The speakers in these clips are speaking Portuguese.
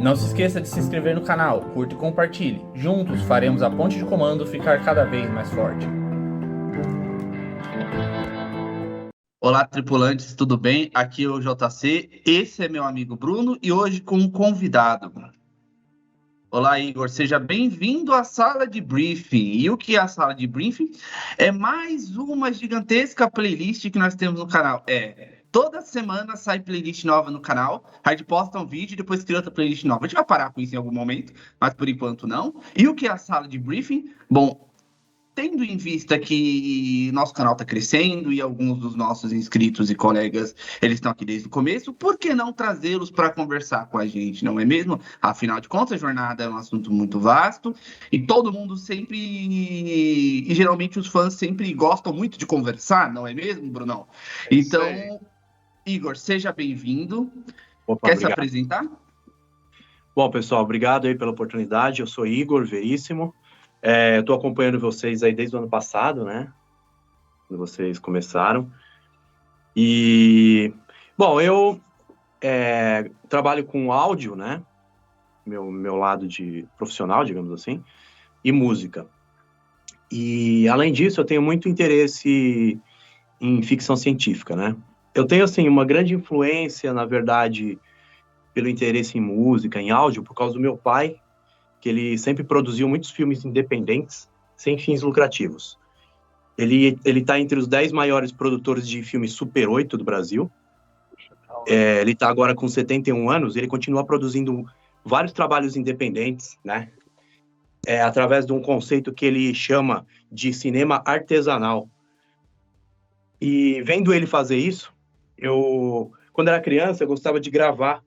Não se esqueça de se inscrever no canal, curta e compartilhe. Juntos faremos a ponte de comando ficar cada vez mais forte. Olá, tripulantes, tudo bem? Aqui é o JC, esse é meu amigo Bruno e hoje com um convidado. Olá, Igor, seja bem-vindo à sala de briefing. E o que é a sala de briefing? É mais uma gigantesca playlist que nós temos no canal. Toda semana sai playlist nova no canal, a gente posta um vídeo e depois cria outra playlist nova. A gente vai parar com isso em algum momento, mas por enquanto não. E o que é a sala de briefing? Bom, tendo em vista que nosso canal está crescendo e alguns dos nossos inscritos e colegas eles estão aqui desde o começo, por que não trazê-los para conversar com a gente, não é mesmo? Afinal de contas, a jornada é um assunto muito vasto e todo mundo sempre, e geralmente os fãs sempre gostam muito de conversar, não é mesmo, Brunão? É isso aí. Então, Igor, seja bem-vindo. Opa, Quer se obrigado. apresentar? Bom, pessoal, obrigado aí pela oportunidade. Eu sou Igor Veríssimo. Eu estou acompanhando vocês aí desde o ano passado, né? Quando vocês começaram. E, bom, eu trabalho com áudio, né? Meu lado de profissional, digamos assim, e música. E, além disso, eu tenho muito interesse em ficção científica, né? Eu tenho, assim, uma grande influência, na verdade, pelo interesse em música, em áudio, por causa do meu pai, que ele sempre produziu muitos filmes independentes, sem fins lucrativos. Ele está entre os 10 maiores produtores de filmes Super 8 do Brasil. Ele está agora com 71 anos, ele continua produzindo vários trabalhos independentes, né? Através de um conceito que ele chama de cinema artesanal. E vendo ele fazer isso, quando era criança, eu gostava de gravar.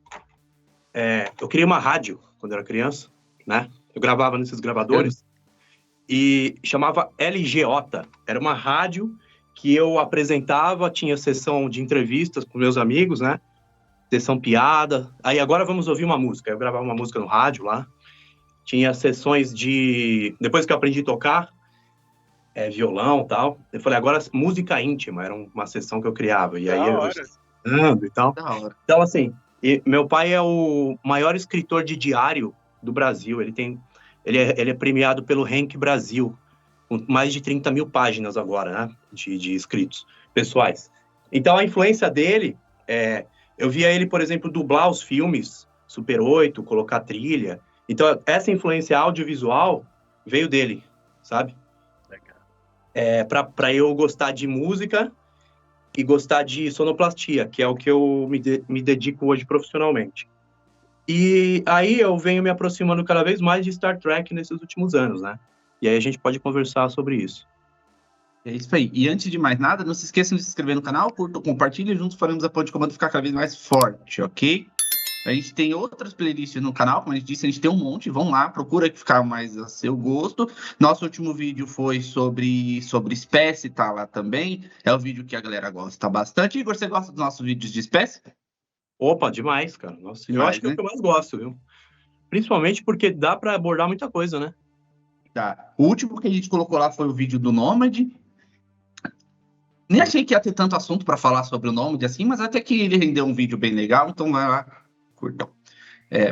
Eu criei uma rádio quando era criança, né? Eu gravava nesses gravadores e chamava LGOTA. Era uma rádio que eu apresentava, tinha sessão de entrevistas com meus amigos, né? Sessão piada. Aí agora vamos ouvir uma música. Eu gravava uma música no rádio lá. Tinha sessões de... Depois que eu aprendi a tocar, violão e tal, eu falei, agora música íntima. Era uma sessão que eu criava. E aí e tal. Então, assim, meu pai é o maior escritor de diário do Brasil. Ele é premiado pelo Henk Brasil, com mais de 30 mil páginas agora, né, de escritos pessoais. Então, a influência dele, eu via ele, por exemplo, dublar os filmes Super 8, colocar trilha. Então, essa influência audiovisual veio dele, sabe? Para eu gostar de música e gostar de sonoplastia, que é o que eu me dedico hoje profissionalmente. E aí eu venho me aproximando cada vez mais de Star Trek nesses últimos anos, né? E aí a gente pode conversar sobre isso. É isso aí. E antes de mais nada, não se esqueçam de se inscrever no canal, curtam, compartilhem e juntos faremos a ponte de comando ficar cada vez mais forte, ok? A gente tem outras playlists no canal, como a gente disse, a gente tem um monte, vão lá, procura ficar mais a seu gosto. Nosso último vídeo foi sobre espécie, tá lá também. É o vídeo que a galera gosta bastante. Igor, você gosta dos nossos vídeos de espécie? Opa, demais, cara. Nossa, Demais, eu acho que é o que eu mais gosto, viu? Principalmente porque dá para abordar muita coisa, né? Tá. O último que a gente colocou lá foi o vídeo do Nômade. Nem achei que ia ter tanto assunto para falar sobre o Nômade assim, mas até que ele rendeu um vídeo bem legal, então vai lá, curtam.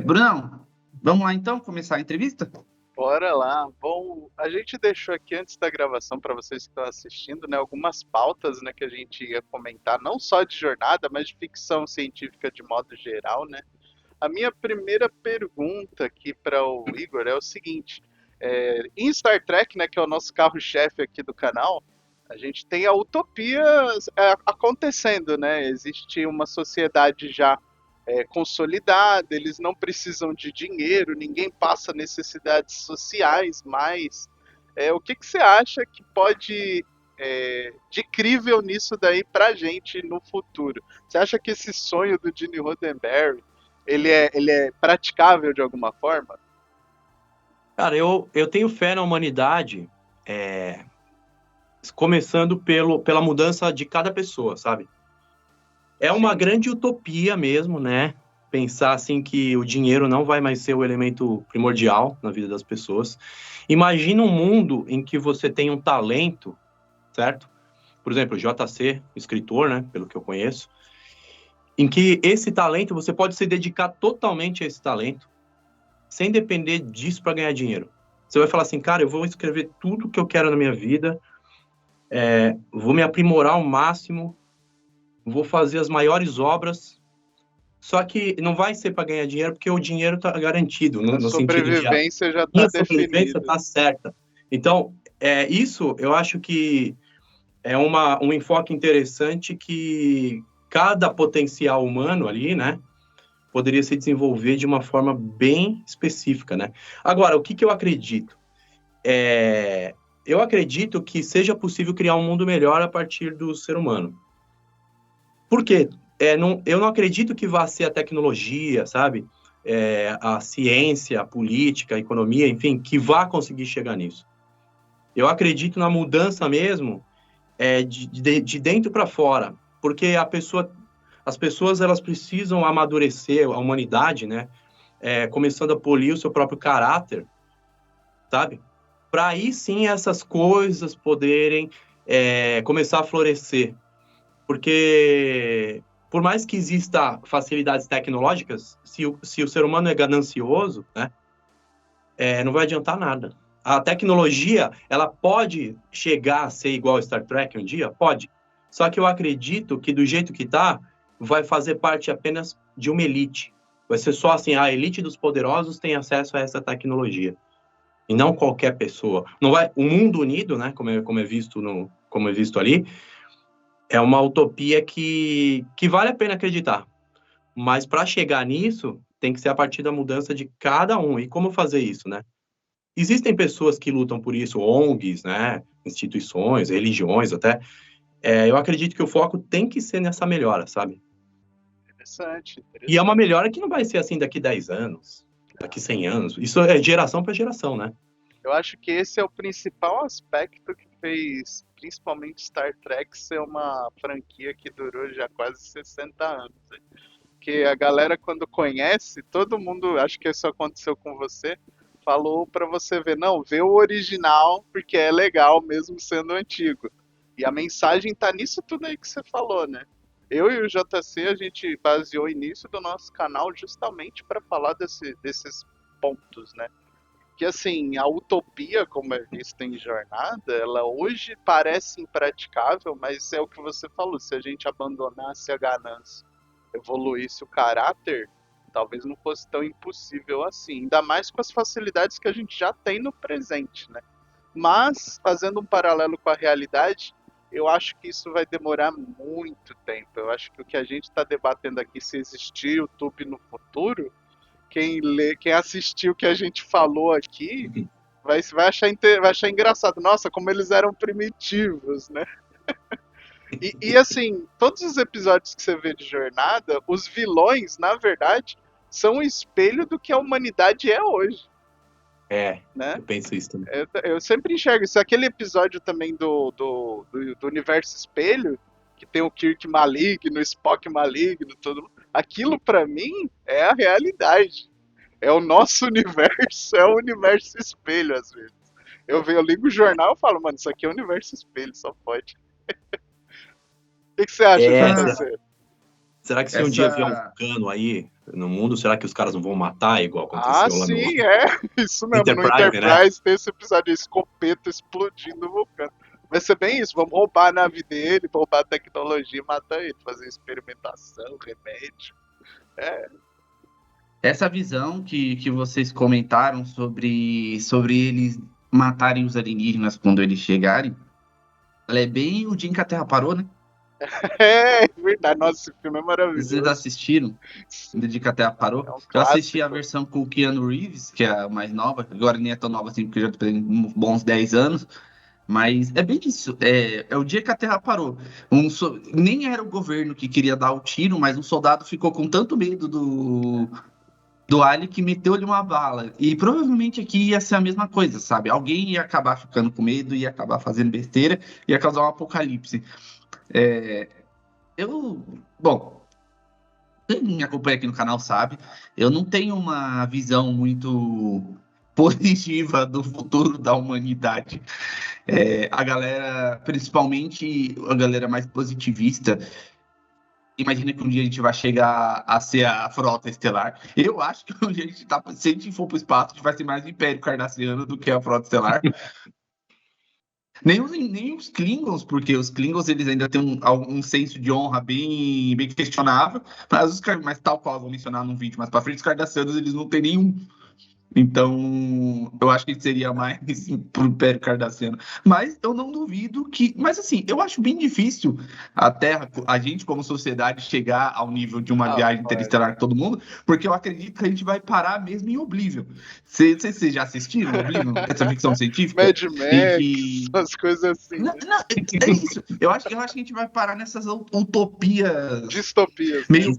Brunão, vamos lá então começar a entrevista? Bora lá. Bom, a gente deixou aqui antes da gravação para vocês que estão assistindo, né, algumas pautas, né, que a gente ia comentar, não só de jornada, mas de ficção científica de modo geral, né? A minha primeira pergunta aqui para o Igor é o seguinte: em Star Trek, né, que é o nosso carro-chefe aqui do canal, a gente tem a utopia acontecendo, né? Existe uma sociedade já consolidada, eles não precisam de dinheiro, ninguém passa necessidades sociais mais. O que você acha que pode de incrível nisso daí pra gente no futuro? Você acha que esse sonho do Gene Roddenberry ele é praticável de alguma forma? Cara, eu tenho fé na humanidade, começando pela mudança de cada pessoa, sabe? É uma grande utopia mesmo, né? Pensar assim que o dinheiro não vai mais ser o elemento primordial na vida das pessoas. Imagina um mundo em que você tem um talento, certo? Por exemplo, JC, escritor, né? Pelo que eu conheço. Em que esse talento, você pode se dedicar totalmente a esse talento. sem depender disso para ganhar dinheiro. Você vai falar assim, cara, eu vou escrever tudo que eu quero na minha vida, vou me aprimorar ao máximo, vou fazer as maiores obras, só que não vai ser para ganhar dinheiro, porque o dinheiro está garantido, A no sentido de a sobrevivência já está minha sobrevivência definida. está certa. Então, isso eu acho que é um enfoque interessante que cada potencial humano ali, né, poderia se desenvolver de uma forma bem específica, né? Agora, o que eu acredito? Eu acredito que seja possível criar um mundo melhor a partir do ser humano. Por quê? Eu não acredito que vá ser a tecnologia, sabe? A ciência, a política, a economia, enfim, que vá conseguir chegar nisso. Eu acredito na mudança mesmo, de dentro para fora, porque as pessoas elas precisam amadurecer, a humanidade, né? Começando a polir o seu próprio caráter, sabe? Para aí sim essas coisas poderem começar a florescer. Porque, por mais que exista facilidades tecnológicas, se o ser humano é ganancioso, né, não vai adiantar nada. A tecnologia, ela pode chegar a ser igual a Star Trek um dia? Pode. Só que eu acredito que, do jeito que está, vai fazer parte apenas de uma elite. Vai ser só assim, a elite dos poderosos tem acesso a essa tecnologia. E não qualquer pessoa. Não vai, o mundo unido, né, como é visto ali, é uma utopia que vale a pena acreditar. Mas para chegar nisso, tem que ser a partir da mudança de cada um. E como fazer isso, né? Existem pessoas que lutam por isso, ONGs, né? Instituições, religiões até. Eu acredito que o foco tem que ser nessa melhora, sabe? Interessante. E é uma melhora que não vai ser assim daqui 10 anos, daqui 100 anos. Isso é geração para geração, né? Eu acho que esse é o principal aspecto que fez, principalmente Star Trek, ser uma franquia que durou já quase 60 anos. Porque a galera, quando conhece, todo mundo, acho que isso aconteceu com você, falou pra você ver, não, vê o original, porque é legal mesmo sendo antigo. E a mensagem tá nisso tudo aí que você falou, né? Eu e o JC, a gente baseou o início do nosso canal justamente para falar desses pontos, né? Que assim, a utopia, como é vista em Jornada, ela hoje parece impraticável, mas é o que você falou, se a gente abandonasse a ganância, evoluísse o caráter, talvez não fosse tão impossível assim, ainda mais com as facilidades que a gente já tem no presente, né? Mas, fazendo um paralelo com a realidade, eu acho que isso vai demorar muito tempo. Eu acho que o que a gente está debatendo aqui, se existir YouTube no futuro, quem assistiu o que a gente falou aqui vai achar engraçado. Nossa, como eles eram primitivos, né? E assim, todos os episódios que você vê de Jornada, os vilões, na verdade, são um espelho do que a humanidade é hoje. Né? Eu penso isso também. Eu sempre enxergo isso. Aquele episódio também do Universo Espelho, que tem o Kirk maligno, o Spock maligno, tudo. Aquilo pra mim é a realidade. É o nosso universo, é o universo espelho, às vezes. Eu ligo o jornal e falo, mano, isso aqui é o universo espelho, só pode. O que você acha, JC? Será que se um dia vier um vulcano aí no mundo, será que os caras não vão matar igual aconteceu lá no... Sim, isso mesmo. Enterprise, no Enterprise, né? Tem esse episódio de escopeta explodindo o vulcano. Vai ser bem isso, vamos roubar a nave dele, roubar a tecnologia e matar ele, fazer experimentação, remédio. Essa visão que vocês comentaram sobre eles matarem os alienígenas quando eles chegarem, ela é bem o dia em que a Terra parou, né? É verdade, nossa, esse filme é Vocês maravilhoso. assistiram? O dia que a Terra parou? É um Eu assisti a clássico. versão com o Keanu Reeves, que é a mais nova, agora nem é tão nova assim, porque já tem bons 10 anos. Mas é bem isso, é o dia que a Terra parou. Nem era o governo que queria dar o tiro, mas um soldado ficou com tanto medo do alien que meteu-lhe uma bala. E provavelmente aqui ia ser a mesma coisa, sabe? Alguém ia acabar ficando com medo, ia acabar fazendo besteira, ia causar um apocalipse. É, Bom, quem me acompanha aqui no canal sabe, eu não tenho uma visão muito positiva do futuro da humanidade. A galera, principalmente a galera mais positivista, imagina que um dia a gente vai chegar a ser a frota estelar. Eu acho que um dia se a gente for pro espaço, a gente vai ser mais o Império Cardassiano do que a frota estelar. Nem os Klingons, porque os Klingons eles ainda têm um senso de honra bem questionável, mas tal qual eu vou mencionar num vídeo mais pra frente, os Cardassianos eles não têm nenhum. Então, eu acho que seria mais pro Império Cardassiano. Mas eu não duvido que. Mas assim, eu acho bem difícil a Terra, a gente como sociedade, chegar ao nível de uma viagem interestelar com todo mundo, porque eu acredito que a gente vai parar mesmo em Oblivion. Vocês já assistiram Oblivion? Essa ficção científica? Mad Max, as coisas assim. Não, é isso. Eu acho que a gente vai parar nessas utopias. Distopias. Meio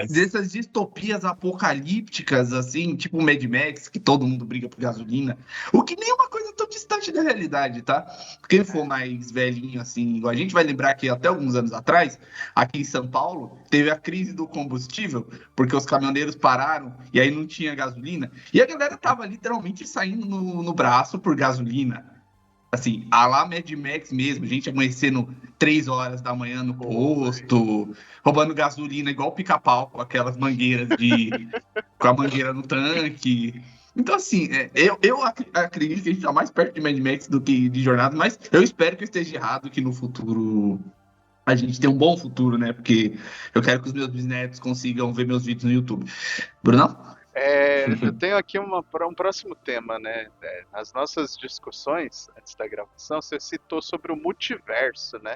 dessas distopias apocalípticas, assim, tipo Mad Max, que todo mundo briga por gasolina. O que nem é uma coisa tão distante da realidade, tá? Quem for mais velhinho, assim, a gente vai lembrar que até alguns anos atrás, aqui em São Paulo, teve a crise do combustível, porque os caminhoneiros pararam e aí não tinha gasolina. E a galera tava literalmente saindo no braço por gasolina. Assim, a lá Mad Max mesmo, gente amanhecendo 3 horas da manhã no posto, roubando gasolina igual pica-pau com aquelas mangueiras com a mangueira no tanque. Então, assim, eu acredito que a gente está mais perto de Mad Max do que de Jornada, mas eu espero que eu esteja errado, que no futuro a gente tenha um bom futuro, né? Porque eu quero que os meus bisnetos consigam ver meus vídeos no YouTube. Brunão? Eu tenho aqui para um próximo tema, né? Nas nossas discussões, antes da gravação, você citou sobre o multiverso, né?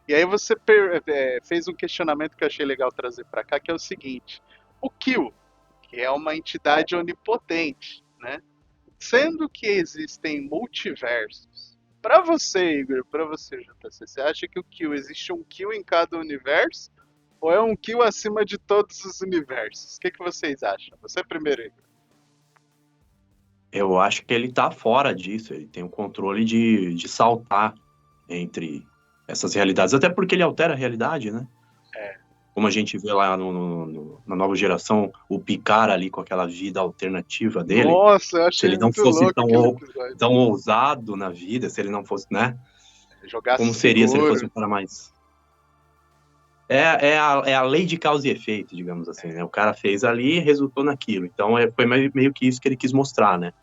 E aí você fez um questionamento que eu achei legal trazer para cá, que é o seguinte: o Q, que é uma entidade onipotente, né? Sendo que existem multiversos, para você, Igor, para você, JC, você acha que o Q, existe um Q em cada universo? Ou é um Q acima de todos os universos? O que vocês acham? Você primeiro, Igor. Eu acho que ele tá fora disso, ele tem o controle de saltar entre essas realidades, até porque ele altera a realidade, né? Como a gente vê lá na nova geração, o Picard ali com aquela vida alternativa dele. Nossa, eu achei se ele não muito fosse louco tão ousado na vida, se ele não fosse, né? Jogar como seria se ele fosse um cara mais... É a lei de causa e efeito, digamos assim, né? O cara fez ali e resultou naquilo. Então foi meio que isso que ele quis mostrar, né?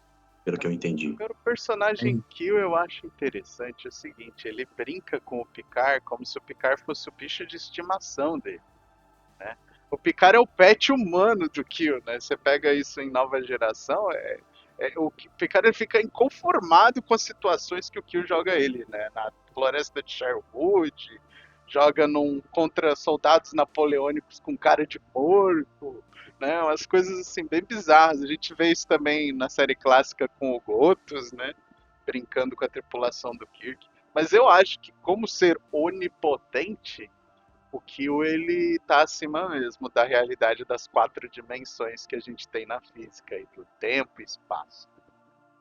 Pelo que eu entendi. Agora, o personagem Kill eu acho interessante. É o seguinte, ele brinca com o Picard como se o Picard fosse o bicho de estimação dele, né? O Picard é o pet humano do Kill, né? Você pega isso em Nova Geração, o Picard ele fica inconformado com as situações que o Kill joga ele, né? Na floresta de Sherwood, joga contra soldados napoleônicos com cara de porco, né? Umas coisas assim bem bizarras. A gente vê isso também na série clássica com o Gotos, né? Brincando com a tripulação do Kirk. Mas eu acho que como ser onipotente, o Kill ele tá acima mesmo da realidade das 4 dimensões que a gente tem na física, aí, do tempo e espaço.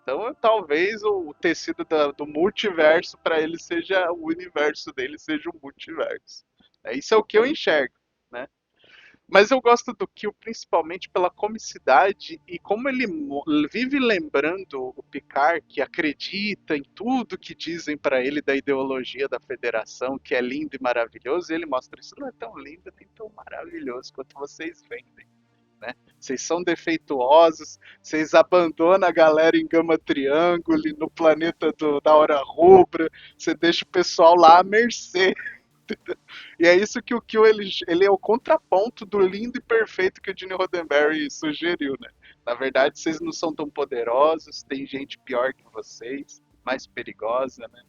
Então, talvez o tecido do multiverso para ele seja o universo dele, seja o multiverso. Isso é o que eu enxergo, né? Mas eu gosto do Kill principalmente pela comicidade e como ele vive lembrando o Picard, que acredita em tudo que dizem para ele da ideologia da Federação, que é lindo e maravilhoso, e ele mostra isso não é tão lindo nem tão maravilhoso quanto vocês vendem. Né? Vocês são defeituosos, vocês abandonam a galera em Gama Triângulo, no planeta da Hora Rubra, você deixa o pessoal lá à mercê. E é isso que o Kill ele é o contraponto do lindo e perfeito que o Gene Roddenberry sugeriu, né? Na verdade, vocês não são tão poderosos, tem gente pior que vocês, mais perigosa, né?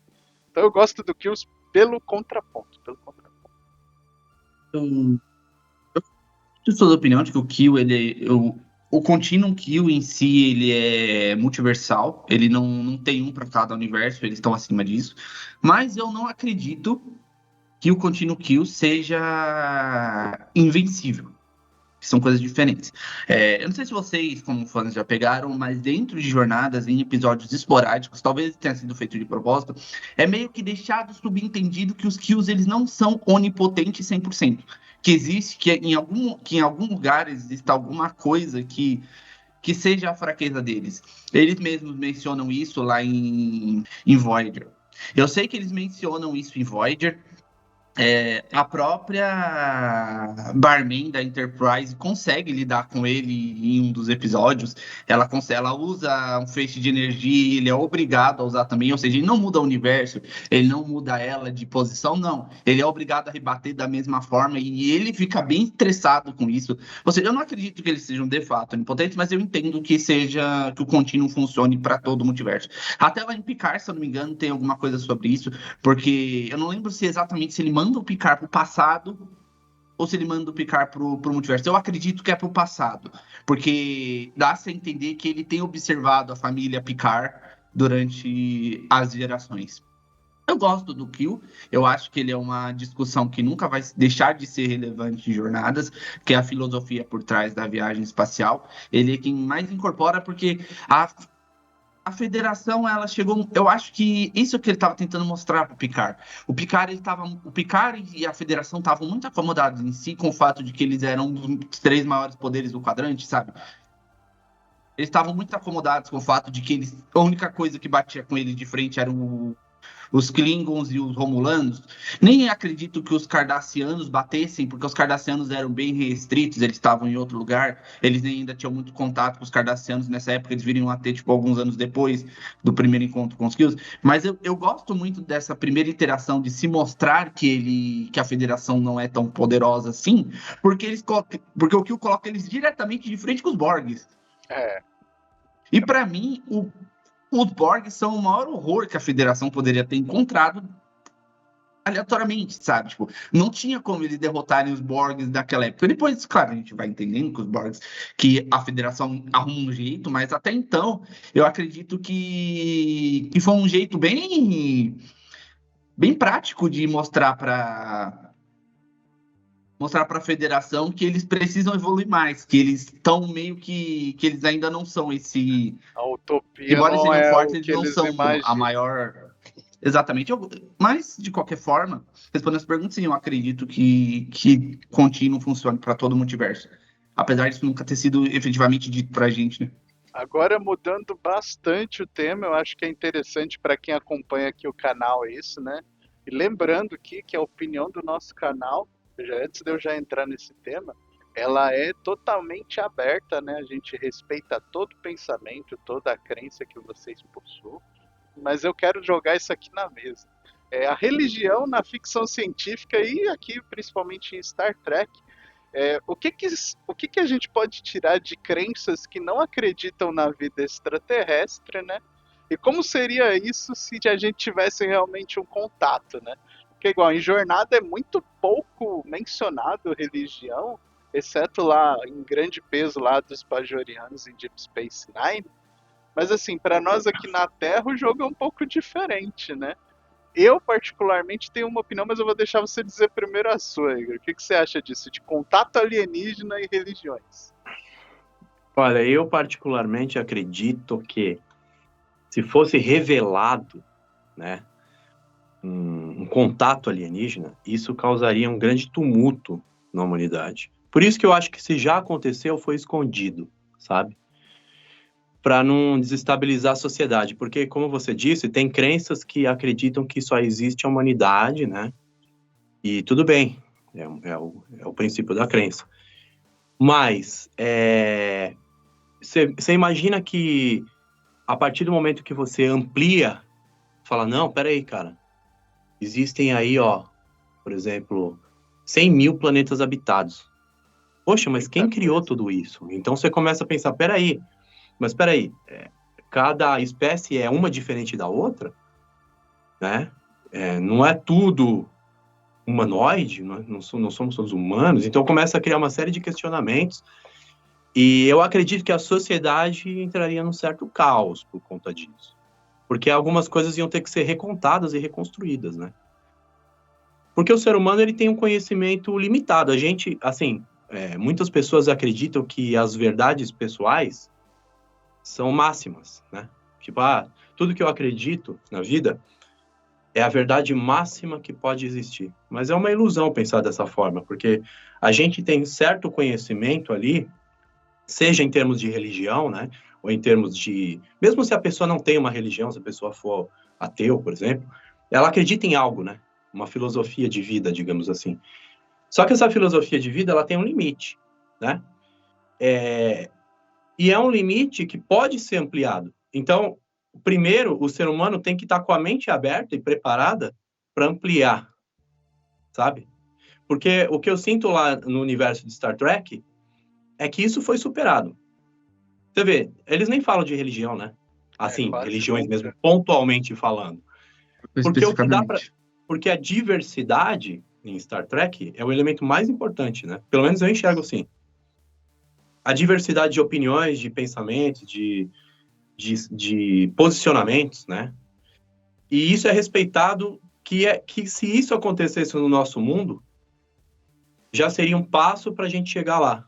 Então eu gosto do Kill pelo contraponto. Eu sou da opinião de que o Kill, o Continuum Kill em si, ele é multiversal, ele não tem um para cada universo, eles estão acima disso, mas eu não acredito que o Continuum Kill seja invencível, que são coisas diferentes. Eu não sei se vocês, como fãs, já pegaram, mas dentro de jornadas, em episódios esporádicos, talvez tenha sido feito de propósito, é meio que deixado subentendido que os Kills eles não são onipotentes 100%. Que existe, que em algum lugar exista alguma coisa que seja a fraqueza deles. Eles mesmos mencionam isso lá em Voyager. Eu sei que eles mencionam isso em Voyager, A própria barman da Enterprise consegue lidar com ele em um dos episódios. Ela usa um feixe de energia, ele é obrigado a usar também, ou seja, ele não muda o universo, ele não muda ela de posição, não. Ele é obrigado a rebater da mesma forma e ele fica bem estressado com isso. Ou seja, eu não acredito que eles sejam de fato onipotentes, mas eu entendo que o contínuo funcione para todo o multiverso. Até lá em Picard, se eu não me engano, tem alguma coisa sobre isso. Porque eu não lembro se exatamente se ele manda o Picard pro passado ou se ele manda o Picard pro multiverso. Eu acredito que é pro passado. Porque dá-se a entender que ele tem observado a família Picard durante as gerações. Eu gosto do Kill, eu acho que ele é uma discussão que nunca vai deixar de ser relevante em jornadas, que é a filosofia por trás da viagem espacial. Ele é quem mais incorpora, porque a federação, ela chegou. Eu acho que isso que ele estava tentando mostrar para o Picard. O Picard e a federação estavam muito acomodados em si com o fato de que eles eram um dos 3 maiores poderes do quadrante, sabe? Eles estavam muito acomodados com o fato de que a única coisa que batia com eles de frente eram os Klingons e os Romulanos. Nem acredito que os Cardassianos batessem, porque os Cardassianos eram bem restritos, eles estavam em outro lugar, eles ainda tinham muito contato com os Cardassianos nessa época, eles viriam a ter, tipo, alguns anos depois do primeiro encontro com os Kills. Mas eu gosto muito dessa primeira interação de se mostrar que a Federação não é tão poderosa assim, porque o Kill coloca eles diretamente de frente com os Borgs. É, E para mim, os Borg são o maior horror que a Federação poderia ter encontrado aleatoriamente, sabe? Tipo, não tinha como eles derrotarem os Borgs daquela época. Depois, claro, a gente vai entendendo que os Borgs, que a Federação arruma um jeito, mas até então, eu acredito que foi um jeito bem prático de mostrar para a federação que eles precisam evoluir mais, que eles estão meio que eles ainda não são esse. a utopia Embora eles não sejam é fortes, o eles que não eles são a imaginam. maior. Exatamente. Mas, de qualquer forma, respondendo essa pergunta, sim, eu acredito que contínuo funcione para todo o multiverso. Apesar disso nunca ter sido efetivamente dito pra gente, né? Agora, mudando bastante o tema, eu acho que é interessante para quem acompanha aqui o canal isso, né? E lembrando aqui que a opinião do nosso canal, antes de eu já entrar nesse tema, ela é totalmente aberta, né? A gente respeita todo o pensamento, toda a crença que vocês possuem, mas eu quero jogar isso aqui na mesa. A religião na ficção científica e aqui principalmente em Star Trek, o que a gente pode tirar de crenças que não acreditam na vida extraterrestre, né? E como seria isso se a gente tivesse realmente um contato, né? Porque igual em Jornada é muito pouco mencionado religião, exceto lá em grande peso lá dos Bajorianos em Deep Space Nine. Mas assim, para nós aqui na Terra o jogo é um pouco diferente, né? Eu, particularmente, tenho uma opinião, mas eu vou deixar você dizer primeiro a sua, Igor. O que você acha disso, de contato alienígena e religiões? Olha, eu particularmente acredito que se fosse revelado, né, um contato alienígena, isso causaria um grande tumulto na humanidade. Por isso que eu acho que se já aconteceu, foi escondido, sabe? Para não desestabilizar a sociedade, porque, como você disse, tem crenças que acreditam que só existe a humanidade, né? E tudo bem, é o princípio da crença. Mas, você imagina que, a partir do momento que você amplia, fala, não, peraí, cara, existem aí, ó, por exemplo, 100 mil planetas habitados. Poxa, mas quem criou tudo isso? Então você começa a pensar, peraí, cada espécie é uma diferente da outra, né? Não é tudo humanoide, não somos todos humanos, então começa a criar uma série de questionamentos, e eu acredito que a sociedade entraria num certo caos por conta disso, porque algumas coisas iam ter que ser recontadas e reconstruídas, né? Porque o ser humano, ele tem um conhecimento limitado, a gente, assim, muitas pessoas acreditam que as verdades pessoais são máximas, né? Tipo, tudo que eu acredito na vida é a verdade máxima que pode existir. Mas é uma ilusão pensar dessa forma, porque a gente tem certo conhecimento ali, seja em termos de religião, né? Ou em termos de... Mesmo se a pessoa não tem uma religião, se a pessoa for ateu, por exemplo, ela acredita em algo, né? uma filosofia de vida, digamos assim. Só que essa filosofia de vida, ela tem um limite, né? E é um limite que pode ser ampliado. Então, primeiro, o ser humano tem que estar com a mente aberta e preparada para ampliar, sabe? Porque o que eu sinto lá no universo de Star Trek é que isso foi superado. Você vê, eles nem falam de religião, né? Assim, quase religiões nunca. mesmo, pontualmente falando. Porque o que dá pra... Especificamente. Porque a diversidade em Star Trek é o elemento mais importante, né? Pelo menos eu enxergo assim. A diversidade de opiniões, de pensamentos, de posicionamentos, né? E isso é respeitado, que se isso acontecesse no nosso mundo, já seria um passo para a gente chegar lá,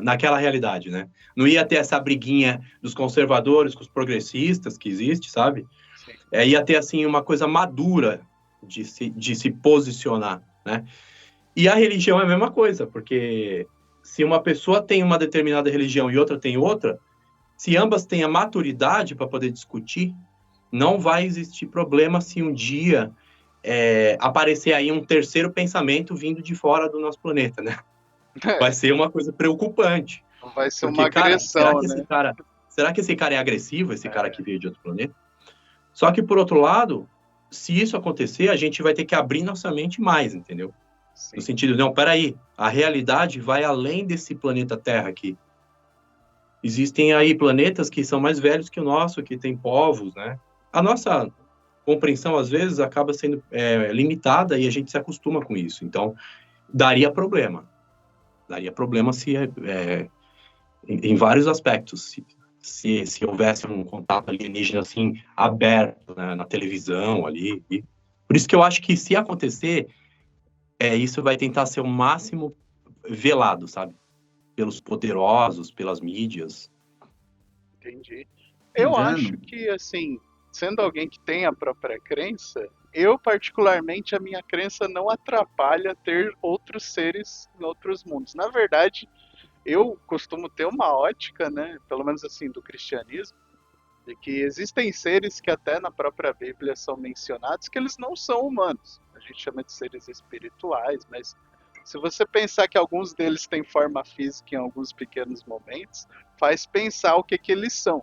naquela realidade, né? Não ia ter essa briguinha dos conservadores com os progressistas que existe, sabe? Sim. Ia ter, assim, uma coisa madura de se posicionar, né? E a religião é a mesma coisa, porque se uma pessoa tem uma determinada religião e outra tem outra, se ambas têm a maturidade para poder discutir, não vai existir problema se um dia aparecer aí um terceiro pensamento vindo de fora do nosso planeta, né? Vai ser uma coisa preocupante. Não vai ser Porque, uma agressão, né? Será que esse cara é agressivo, esse cara que veio de outro planeta? Só que, por outro lado, se isso acontecer, a gente vai ter que abrir nossa mente mais, entendeu? Sim. No sentido, não, peraí, a realidade vai além desse planeta Terra aqui. Existem aí planetas que são mais velhos que o nosso, que tem povos, né? A nossa compreensão, às vezes, acaba sendo limitada e a gente se acostuma com isso. Então, daria problema. Daria problema se, em vários aspectos, se houvesse um contato alienígena, assim, aberto, né, na televisão ali. Por isso que eu acho que, se acontecer, isso vai tentar ser o máximo velado, sabe? Pelos poderosos, pelas mídias. Entendi. Eu Engano. acho que, assim, sendo alguém que tem a própria crença, eu, particularmente, a minha crença não atrapalha ter outros seres em outros mundos. Na verdade, eu costumo ter uma ótica, né, pelo menos assim, do cristianismo, de que existem seres que até na própria Bíblia são mencionados que eles não são humanos. A gente chama de seres espirituais, mas se você pensar que alguns deles têm forma física em alguns pequenos momentos, faz pensar o que eles são.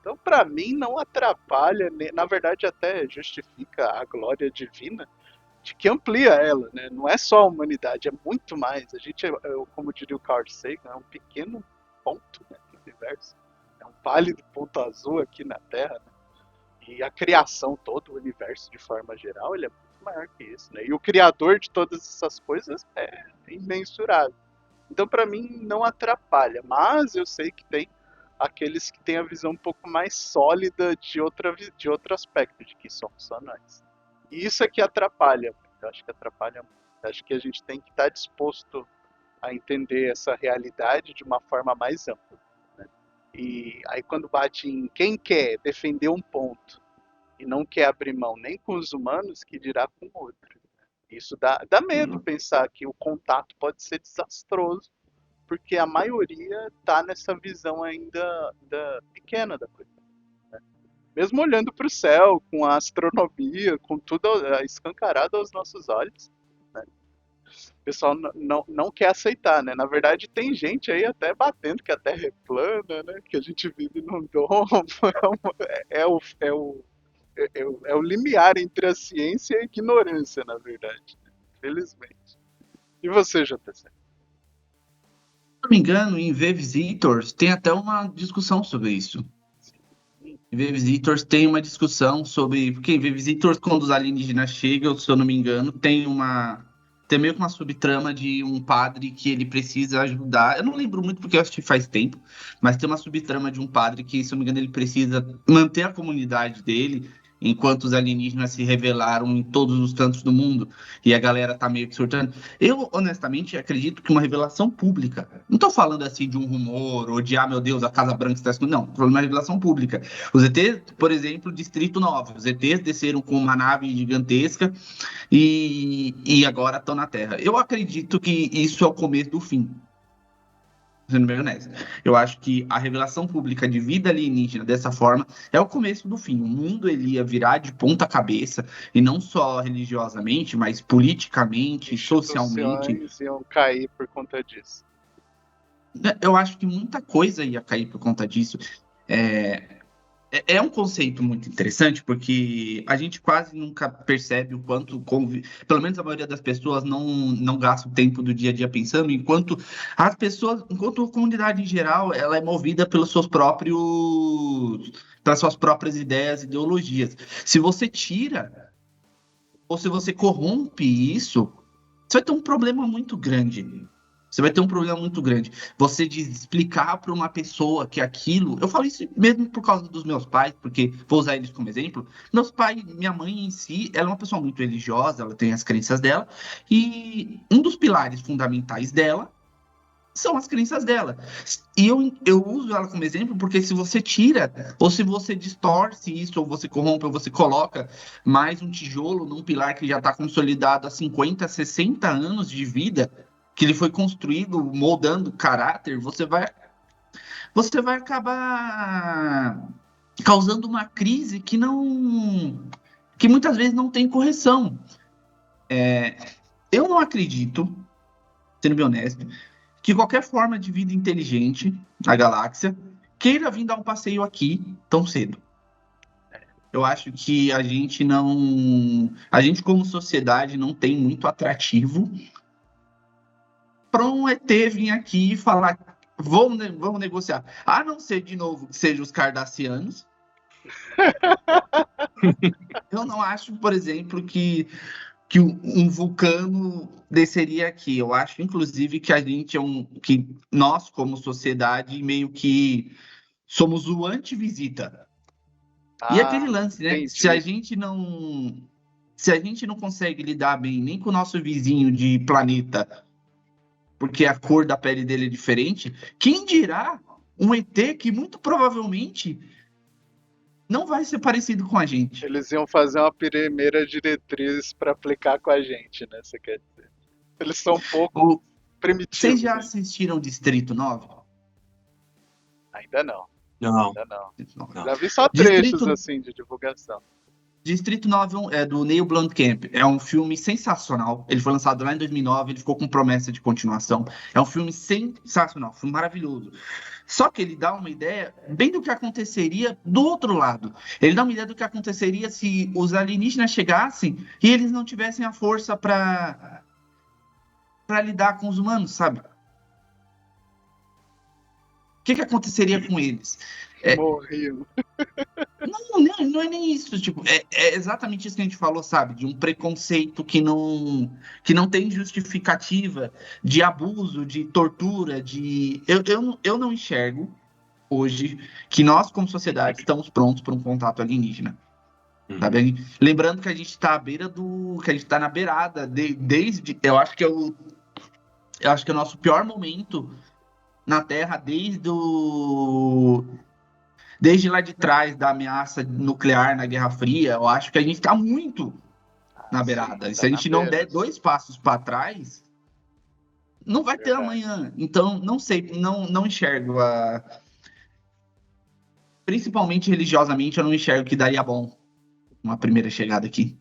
Então, para mim, não atrapalha, na verdade, até justifica a glória divina de que amplia ela, né? Não é só a humanidade, é muito mais. A gente, como diria o Carl Sagan, é um pequeno ponto, né, no universo. É um pálido ponto azul aqui na Terra, né? E a criação, todo o universo de forma geral, ele é muito maior que isso, né? E o criador de todas essas coisas é imensurável. Então, para mim, não atrapalha. Mas eu sei que tem aqueles que têm a visão um pouco mais sólida de outro aspecto, de que somos só nós. E isso é que atrapalha. Eu acho que atrapalha muito. Eu acho que a gente tem que estar disposto a entender essa realidade de uma forma mais ampla, né? E aí quando bate em quem quer defender um ponto e não quer abrir mão nem com os humanos, que dirá com o outro. Isso dá medo pensar que o contato pode ser desastroso, porque a maioria está nessa visão ainda pequena da coisa. Né? Mesmo olhando para o céu, com a astronomia, com tudo escancarado aos nossos olhos, né? O pessoal não quer aceitar, né? Na verdade, tem gente aí até batendo que a Terra é plana, né? Que a gente vive num domo. É o limiar entre a ciência e a ignorância, na verdade. Felizmente. E você, JC? não me engano, em V Visitors tem até uma discussão sobre isso. Em V Visitors tem uma discussão sobre. Porque em V Visitors, quando os alienígenas chegam, se eu não me engano, tem meio que uma subtrama de um padre que ele precisa ajudar. Eu não lembro muito porque eu assisti faz tempo, mas tem uma subtrama de um padre que, se eu não me engano, ele precisa manter a comunidade dele enquanto os alienígenas se revelaram em todos os cantos do mundo e a galera tá meio que surtando. Eu, honestamente, acredito que uma revelação pública, não tô falando assim de um rumor ou de, meu Deus, a Casa Branca está escondendo, não, tô falando de uma revelação pública. Os ETs, por exemplo, Distrito 9, os ETs desceram com uma nave gigantesca e agora estão na Terra. Eu acredito que isso é o começo do fim. sendo bem honesto. Eu acho que a revelação pública de vida alienígena dessa forma é o começo do fim. O mundo ele ia virar de ponta cabeça, e não só religiosamente, mas politicamente, socialmente. Instituições iam cair por conta disso. Eu acho que muita coisa ia cair por conta disso. É, é um conceito muito interessante, porque a gente quase nunca percebe o quanto, pelo menos a maioria das pessoas não gasta o tempo do dia a dia pensando, enquanto as pessoas, enquanto a comunidade em geral, ela é movida pelas suas próprias ideias, ideologias. Se você tira, ou se você corrompe isso, você vai ter um problema muito grande. Você vai ter um problema muito grande. Você explicar para uma pessoa que aquilo. Eu falo isso mesmo por causa dos meus pais, porque vou usar eles como exemplo. Meus pais, minha mãe em si, ela é uma pessoa muito religiosa, ela tem as crenças dela, e um dos pilares fundamentais dela são as crenças dela. E eu uso ela como exemplo porque se você tira, ou se você distorce isso, ou você corrompe, ou você coloca mais um tijolo num pilar que já está consolidado há 50, 60 anos de vida, que ele foi construído moldando caráter, você vai acabar causando uma crise que muitas vezes não tem correção. Eu não acredito, sendo bem honesto, que qualquer forma de vida inteligente na galáxia queira vir dar um passeio aqui tão cedo. Eu acho que a gente como sociedade não tem muito atrativo para um ET vir aqui e falar, vamos negociar. A não ser, de novo, que sejam os cardassianos. Eu não acho, por exemplo, que um vulcano desceria aqui. Eu acho, inclusive, que que nós, como sociedade, meio que somos o anti-visita. E aquele lance, né? Entendi. Se a gente não consegue lidar bem nem com o nosso vizinho de planeta, porque a cor da pele dele é diferente, quem dirá um ET que muito provavelmente não vai ser parecido com a gente? Eles iam fazer uma primeira diretriz para aplicar com a gente, né? Você quer dizer? Eles são um pouco primitivos. Vocês já Né? assistiram Distrito 9? Ainda não. Não. Ainda não. Não. Já vi só trechos Distrito- assim de divulgação. Distrito 9 é do Neil Blomkamp. É um filme sensacional. Ele foi lançado lá em 2009, ele ficou com promessa de continuação. É um filme sensacional, um filme maravilhoso. Só que ele dá uma ideia bem do que aconteceria do outro lado. Ele dá uma ideia do que aconteceria se os alienígenas chegassem e eles não tivessem a força para lidar com os humanos, sabe? O que aconteceria com eles? Morriam. Não é nem isso, tipo, é exatamente isso que a gente falou, sabe? De um preconceito que não tem justificativa, de abuso, de tortura, eu não enxergo hoje que nós, como sociedade, estamos prontos para um contato alienígena. Tá bem? Lembrando que a gente está à beira que a gente está na beirada, desde, eu acho que é o nosso pior momento na Terra desde lá de trás da ameaça nuclear na Guerra Fria. Eu acho que a gente está muito na beirada. Sim, Se a gente não der 2 passos para trás, não vai ter amanhã. Então, não sei, não enxergo. Principalmente religiosamente, eu não enxergo que daria bom uma primeira chegada aqui.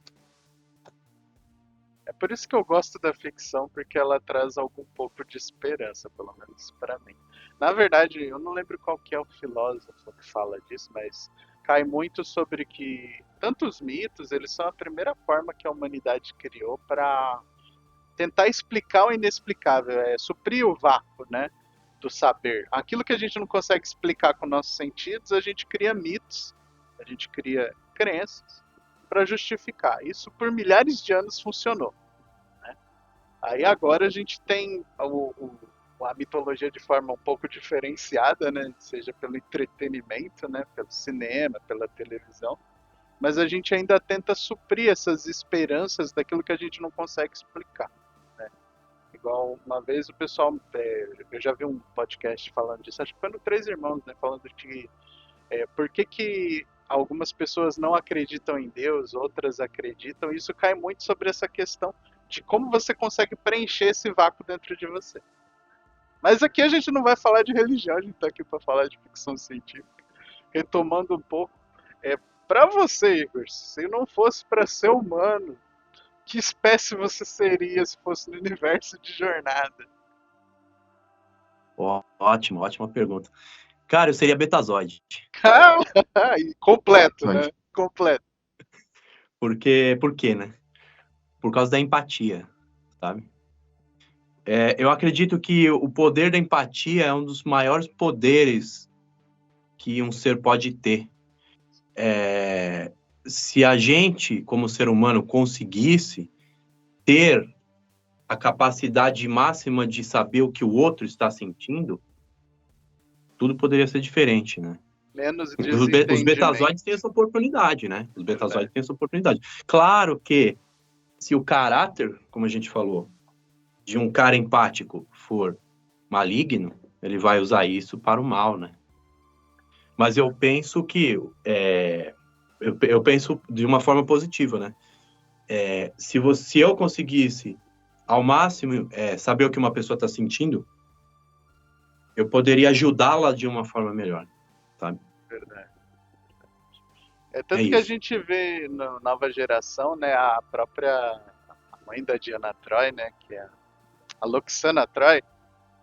É por isso que eu gosto da ficção, porque ela traz algum pouco de esperança, pelo menos para mim. Na verdade, eu não lembro qual que é o filósofo que fala disso, mas cai muito sobre que tantos mitos, eles são a primeira forma que a humanidade criou para tentar explicar o inexplicável, suprir o vácuo, né, do saber. Aquilo que a gente não consegue explicar com nossos sentidos, a gente cria mitos, a gente cria crenças para justificar. Isso por milhares de anos funcionou. Né? Aí agora a gente tem a mitologia de forma um pouco diferenciada, né? Seja pelo entretenimento, né? Pelo cinema, pela televisão, mas a gente ainda tenta suprir essas esperanças daquilo que a gente não consegue explicar. Né? Igual uma vez o pessoal, eu já vi um podcast falando disso, acho que foi no Três Irmãos, né? Falando de por que algumas pessoas não acreditam em Deus, outras acreditam. Isso cai muito sobre essa questão de como você consegue preencher esse vácuo dentro de você. Mas aqui a gente não vai falar de religião, a gente tá aqui para falar de ficção científica. Retomando um pouco, para você, Igor, se não fosse para ser humano, que espécie você seria se fosse no universo de Jornada? Ótima pergunta. Cara, eu seria Betazoide. E completo, né? Completo. Por quê, né? Por causa da empatia, sabe? Eu acredito que o poder da empatia é um dos maiores poderes que um ser pode ter. Se a gente, como ser humano, conseguisse ter a capacidade máxima de saber o que o outro está sentindo, tudo poderia ser diferente, né? Menos Os desentendimento. betazoides têm essa oportunidade, né? Os betazoides têm essa oportunidade. Claro que se o caráter, como a gente falou, de um cara empático for maligno, ele vai usar isso para o mal, né? Mas eu penso que eu penso de uma forma positiva, né? Se eu conseguisse ao máximo saber o que uma pessoa está sentindo, eu poderia ajudá-la de uma forma melhor, sabe? Verdade. Tanto que a gente vê na nova geração, né, a própria mãe da Diana Troy, né, que é a Loxana Troy,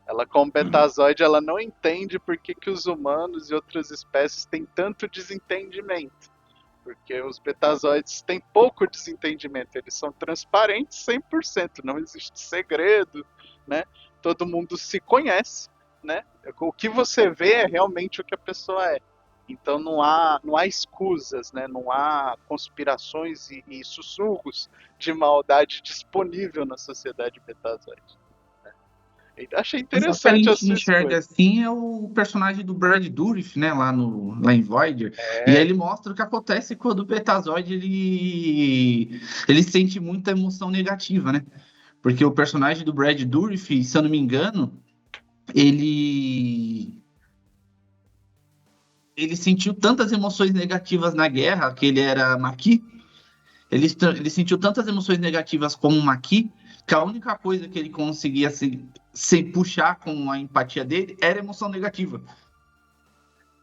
ela como betazoide, ela não entende por que os humanos e outras espécies têm tanto desentendimento. Porque os betazoides têm pouco desentendimento, eles são transparentes 100%, não existe segredo, né? Todo mundo se conhece, né? O que você vê é realmente o que a pessoa é. Então não há escusas, né? Não há conspirações e sussurros de maldade disponível na sociedade betazoide. Achei interessante que a gente essa enxerga escolha. assim é o personagem do Brad Dourif, né, lá em Voyager. E aí ele mostra o que acontece quando o Betazoide ele sente muita emoção negativa, né? Porque o personagem do Brad Dourif, se eu não me engano, ele sentiu tantas emoções negativas na guerra, que ele era Maquis. Ele sentiu tantas emoções negativas como Maquis, que a única coisa que ele conseguia se puxar com a empatia dele era emoção negativa.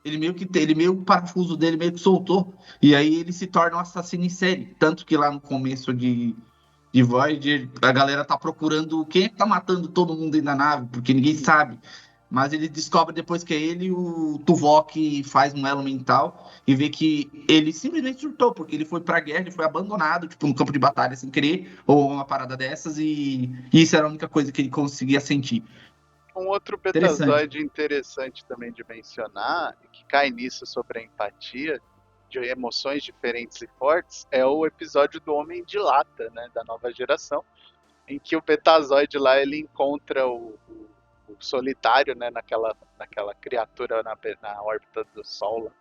O parafuso dele meio que soltou, e aí ele se torna um assassino em série. Tanto que lá no começo de Voyager, a galera tá procurando quem é que tá matando todo mundo aí na nave, porque ninguém sabe. Mas ele descobre depois que é ele e o Tuvok faz um elo mental e vê que ele simplesmente surtou, porque ele foi pra guerra, ele foi abandonado, tipo, no campo de batalha sem querer, ou uma parada dessas, e isso era a única coisa que ele conseguia sentir. Um outro Interessante. betazoide interessante também de mencionar, que cai nisso sobre a empatia, de emoções diferentes e fortes, é o episódio do Homem de Lata, né, da nova geração, em que o betazoide lá ele encontra o solitário, né, naquela criatura na órbita do Sol lá.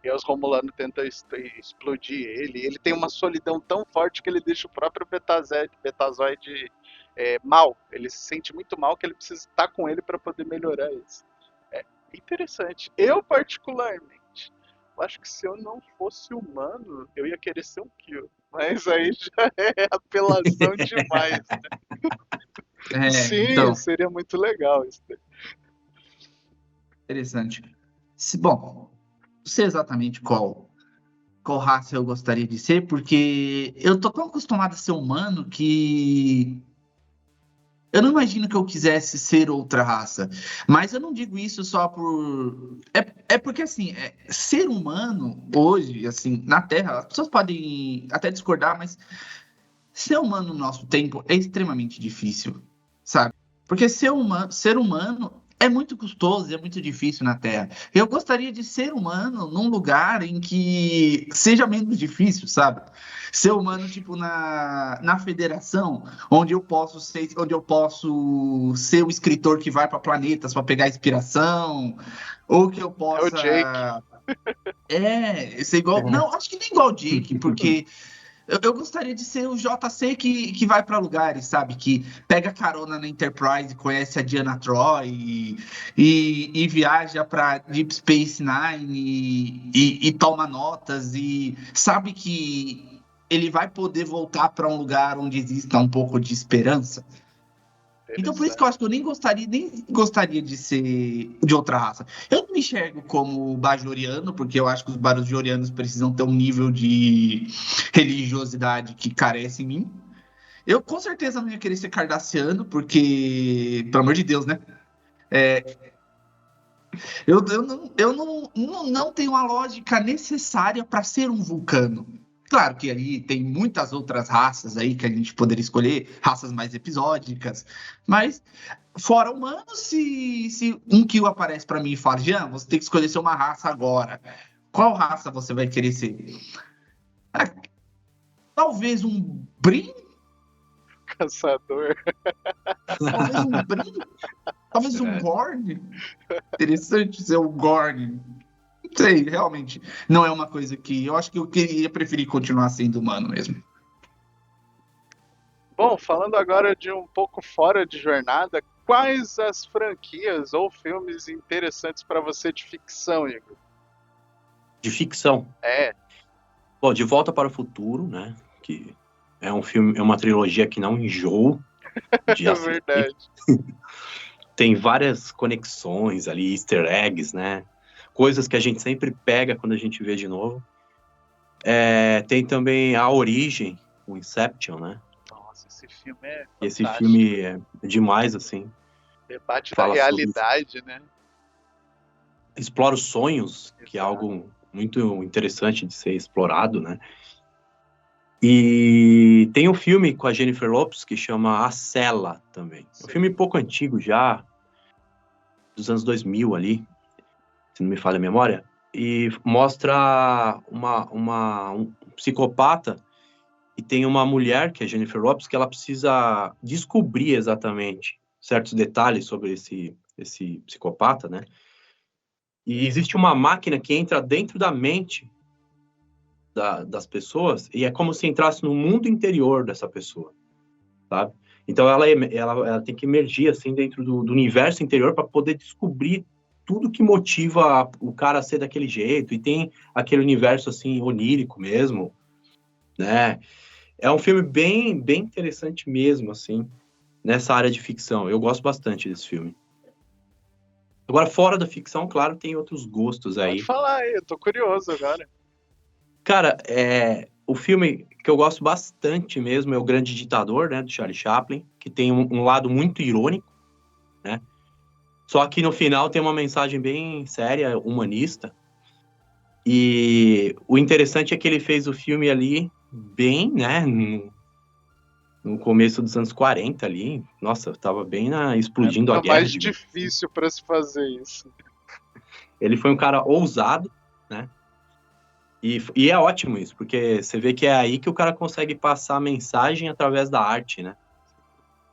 E os Romulanos tentam explodir ele. Ele tem uma solidão tão forte que ele deixa o próprio betazoide mal. Ele se sente muito mal que ele precisa estar com ele para poder melhorar isso. É interessante. Eu, particularmente, acho que se eu não fosse humano, eu ia querer ser um Kill. Mas aí já é apelação demais. Né? Sim, Então, seria muito legal isso. interessante. Bom, não sei exatamente qual raça eu gostaria de ser, porque eu tô tão acostumado a ser humano que eu não imagino que eu quisesse ser outra raça. Mas eu não digo isso só por. É porque, assim, ser humano hoje, assim, na Terra, as pessoas podem até discordar, mas ser humano no nosso tempo é extremamente difícil, sabe? Porque ser humano é muito custoso, é muito difícil na Terra. Eu gostaria de ser humano num lugar em que seja menos difícil, sabe? Ser humano, tipo, na Federação, onde eu posso ser o escritor que vai para planetas para pegar inspiração, ou que eu É o Jake. possa. Ser igual. Não, acho que nem igual o Jake, porque. Eu gostaria de ser o JC que vai para lugares, sabe? Que pega carona na Enterprise, conhece a Diana Troy e viaja para Deep Space Nine e toma notas e sabe que ele vai poder voltar para um lugar onde exista um pouco de esperança. Então por isso que eu acho que eu nem gostaria de ser de outra raça. Eu não me enxergo como bajoriano, porque eu acho que os bajorianos precisam ter um nível de religiosidade que carece em mim. Eu com certeza não ia querer ser cardassiano, porque, pelo amor de Deus, né? Eu não tenho a lógica necessária para ser um vulcano. Claro que aí tem muitas outras raças aí que a gente poderia escolher, raças mais episódicas, mas fora humanos, se um Kill aparece para mim e fala, Jean, você tem que escolher ser uma raça agora. Qual raça você vai querer ser? Ah, talvez um Brim? Caçador. Talvez um Brim? Talvez um Gorn? Interessante ser um Gorn. Não sei, realmente. Não é uma coisa que... Eu acho que eu queria preferir continuar sendo humano mesmo. Bom, falando agora de um pouco fora de jornada, quais as franquias ou filmes interessantes para você de ficção, Igor? De ficção. É, Bom, De Volta para o Futuro, né? Que é um filme, é uma trilogia que não enjoo de é assistir. verdade. Tem várias conexões ali, easter eggs, né? Coisas que a gente sempre pega quando a gente vê de novo. Tem também A Origem, o Inception, né? Nossa, esse filme é Esse fantástico. filme é demais, assim. Debate da Fala sobre realidade, né? explora os sonhos, que é Exato. algo muito interessante de ser explorado, né? E tem um filme com a Jennifer Lopez que chama A Cela também. É um filme pouco antigo já, dos anos 2000 ali, se não me falha a memória, e mostra um psicopata e tem uma mulher, que é a Jennifer Lopez, que ela precisa descobrir exatamente certos detalhes sobre esse psicopata, né? E existe uma máquina que entra dentro da mente das pessoas e é como se entrasse no mundo interior dessa pessoa, sabe? Então ela tem que emergir assim dentro do universo interior para poder descobrir tudo que motiva o cara a ser daquele jeito, e tem aquele universo assim onírico mesmo, né? É um filme bem bem interessante mesmo assim, nessa área de ficção. Eu gosto bastante desse filme. Agora, fora da ficção, claro, tem outros gostos Pode aí. falar aí, eu tô curioso agora. Cara, o filme que eu gosto bastante mesmo é O Grande Ditador, né, do Charlie Chaplin, que tem um lado muito irônico, né? Só que no final tem uma mensagem bem séria, humanista. E o interessante é que ele fez o filme ali bem, né, no começo dos anos 40 ali. Nossa, tava bem explodindo a Época guerra, mais digamos assim. difícil para se fazer isso. Ele foi um cara ousado, né? E é ótimo isso, porque você vê que é aí que o cara consegue passar a mensagem através da arte, né?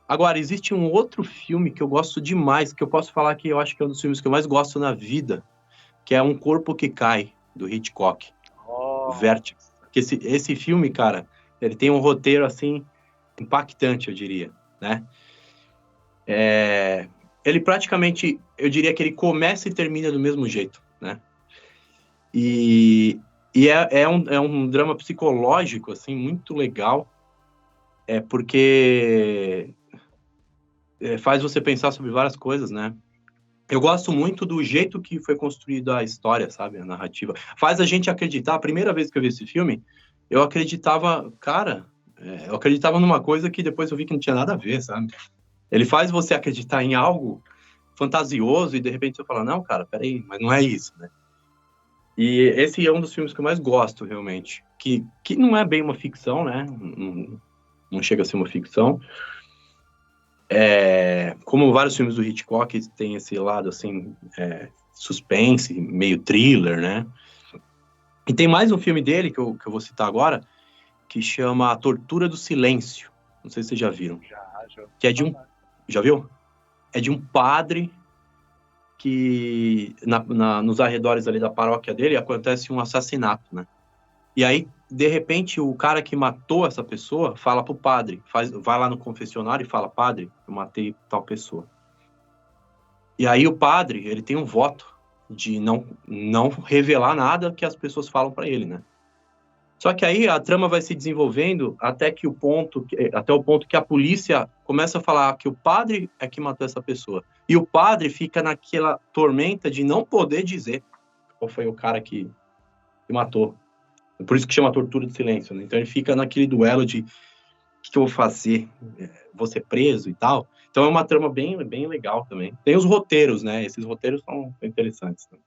Agora, existe um outro filme que eu gosto demais, que eu posso falar que eu acho que é um dos filmes que eu mais gosto na vida, que é Um Corpo que Cai, do Hitchcock, o Oh, Vertigo. Que esse filme, cara, ele tem um roteiro, assim, impactante, eu diria, né? Ele praticamente, eu diria que ele começa e termina do mesmo jeito, né? E é um drama psicológico, assim, muito legal, porque faz você pensar sobre várias coisas, né? Eu gosto muito do jeito que foi construída a história, sabe? A narrativa. Faz a gente acreditar. A primeira vez que eu vi esse filme, eu acreditava, cara, eu acreditava numa coisa que depois eu vi que não tinha nada a ver, sabe? Ele faz você acreditar em algo fantasioso e de repente você fala, não, cara, peraí, mas não é isso, né? E esse é um dos filmes que eu mais gosto, realmente. Que não é bem uma ficção, né? Não chega a ser uma ficção. Como vários filmes do Hitchcock tem esse lado, assim, suspense, meio thriller, né? E tem mais um filme dele, que eu vou citar agora, que chama A Tortura do Silêncio. Não sei se vocês já viram. já. Que é de um... Já viu? É de um padre que, nos arredores ali da paróquia dele, acontece um assassinato, né? E aí, de repente, o cara que matou essa pessoa fala pro padre, vai lá no confessionário e fala, padre, eu matei tal pessoa. E aí o padre, ele tem um voto de não revelar nada que as pessoas falam para ele, né? Só que aí a trama vai se desenvolvendo até o ponto que a polícia começa a falar que o padre é que matou essa pessoa. E o padre fica naquela tormenta de não poder dizer qual foi o cara que matou. Por isso que chama tortura de silêncio, né? Então ele fica naquele duelo de o que eu vou fazer? Vou ser preso e tal. Então é uma trama bem, bem legal também. Tem os roteiros, né? Esses roteiros são interessantes também.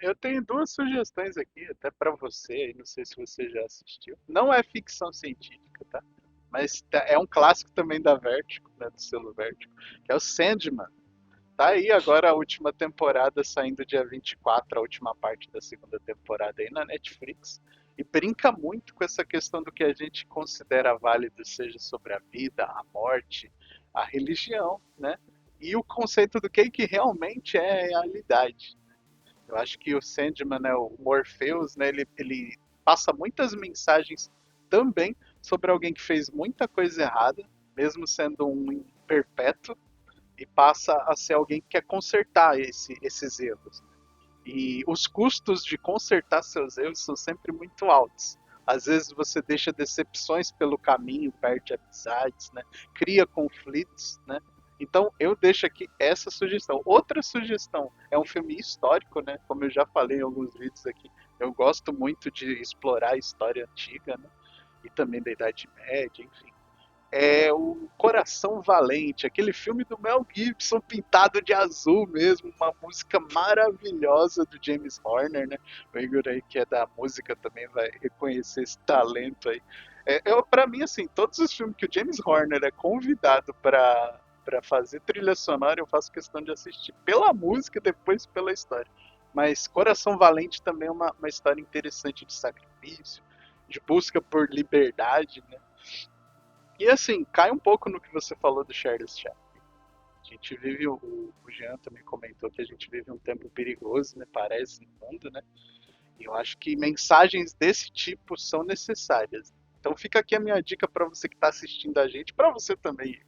Eu tenho duas sugestões aqui, até pra você, aí não sei se você já assistiu. Não é ficção científica, tá? Mas é um clássico também da Vertigo, né, do selo Vertigo, que é o Sandman. Tá aí agora a última temporada, saindo dia 24, a última parte da segunda temporada aí na Netflix. E brinca muito com essa questão do que a gente considera válido, seja sobre a vida, a morte, a religião, né? E o conceito do que realmente é realidade. Eu acho que o Sandman, né, o Morpheus, né, ele passa muitas mensagens também sobre alguém que fez muita coisa errada, mesmo sendo um imperfeito, e passa a ser alguém que quer consertar esses erros. E os custos de consertar seus erros são sempre muito altos. Às vezes você deixa decepções pelo caminho, perde amizades, né, cria conflitos, né? Então eu deixo aqui essa sugestão. Outra sugestão é um filme histórico, né? Como eu já falei em alguns vídeos aqui, eu gosto muito de explorar a história antiga, né? E também da Idade Média, enfim. É o Coração Valente, aquele filme do Mel Gibson pintado de azul mesmo, uma música maravilhosa do James Horner, né? O Igor aí que é da música também vai reconhecer esse talento aí. Pra mim, assim, todos os filmes que o James Horner é convidado pra fazer trilha sonora, eu faço questão de assistir pela música, depois pela história. Mas Coração Valente também é uma história interessante de sacrifício, de busca por liberdade, né? E assim, cai um pouco no que você falou do Charles Chaplin. A gente vive, o Jean também comentou que a gente vive um tempo perigoso, né? Parece no mundo, né? E eu acho que mensagens desse tipo são necessárias. Então fica aqui a minha dica para você que está assistindo a gente, para você também.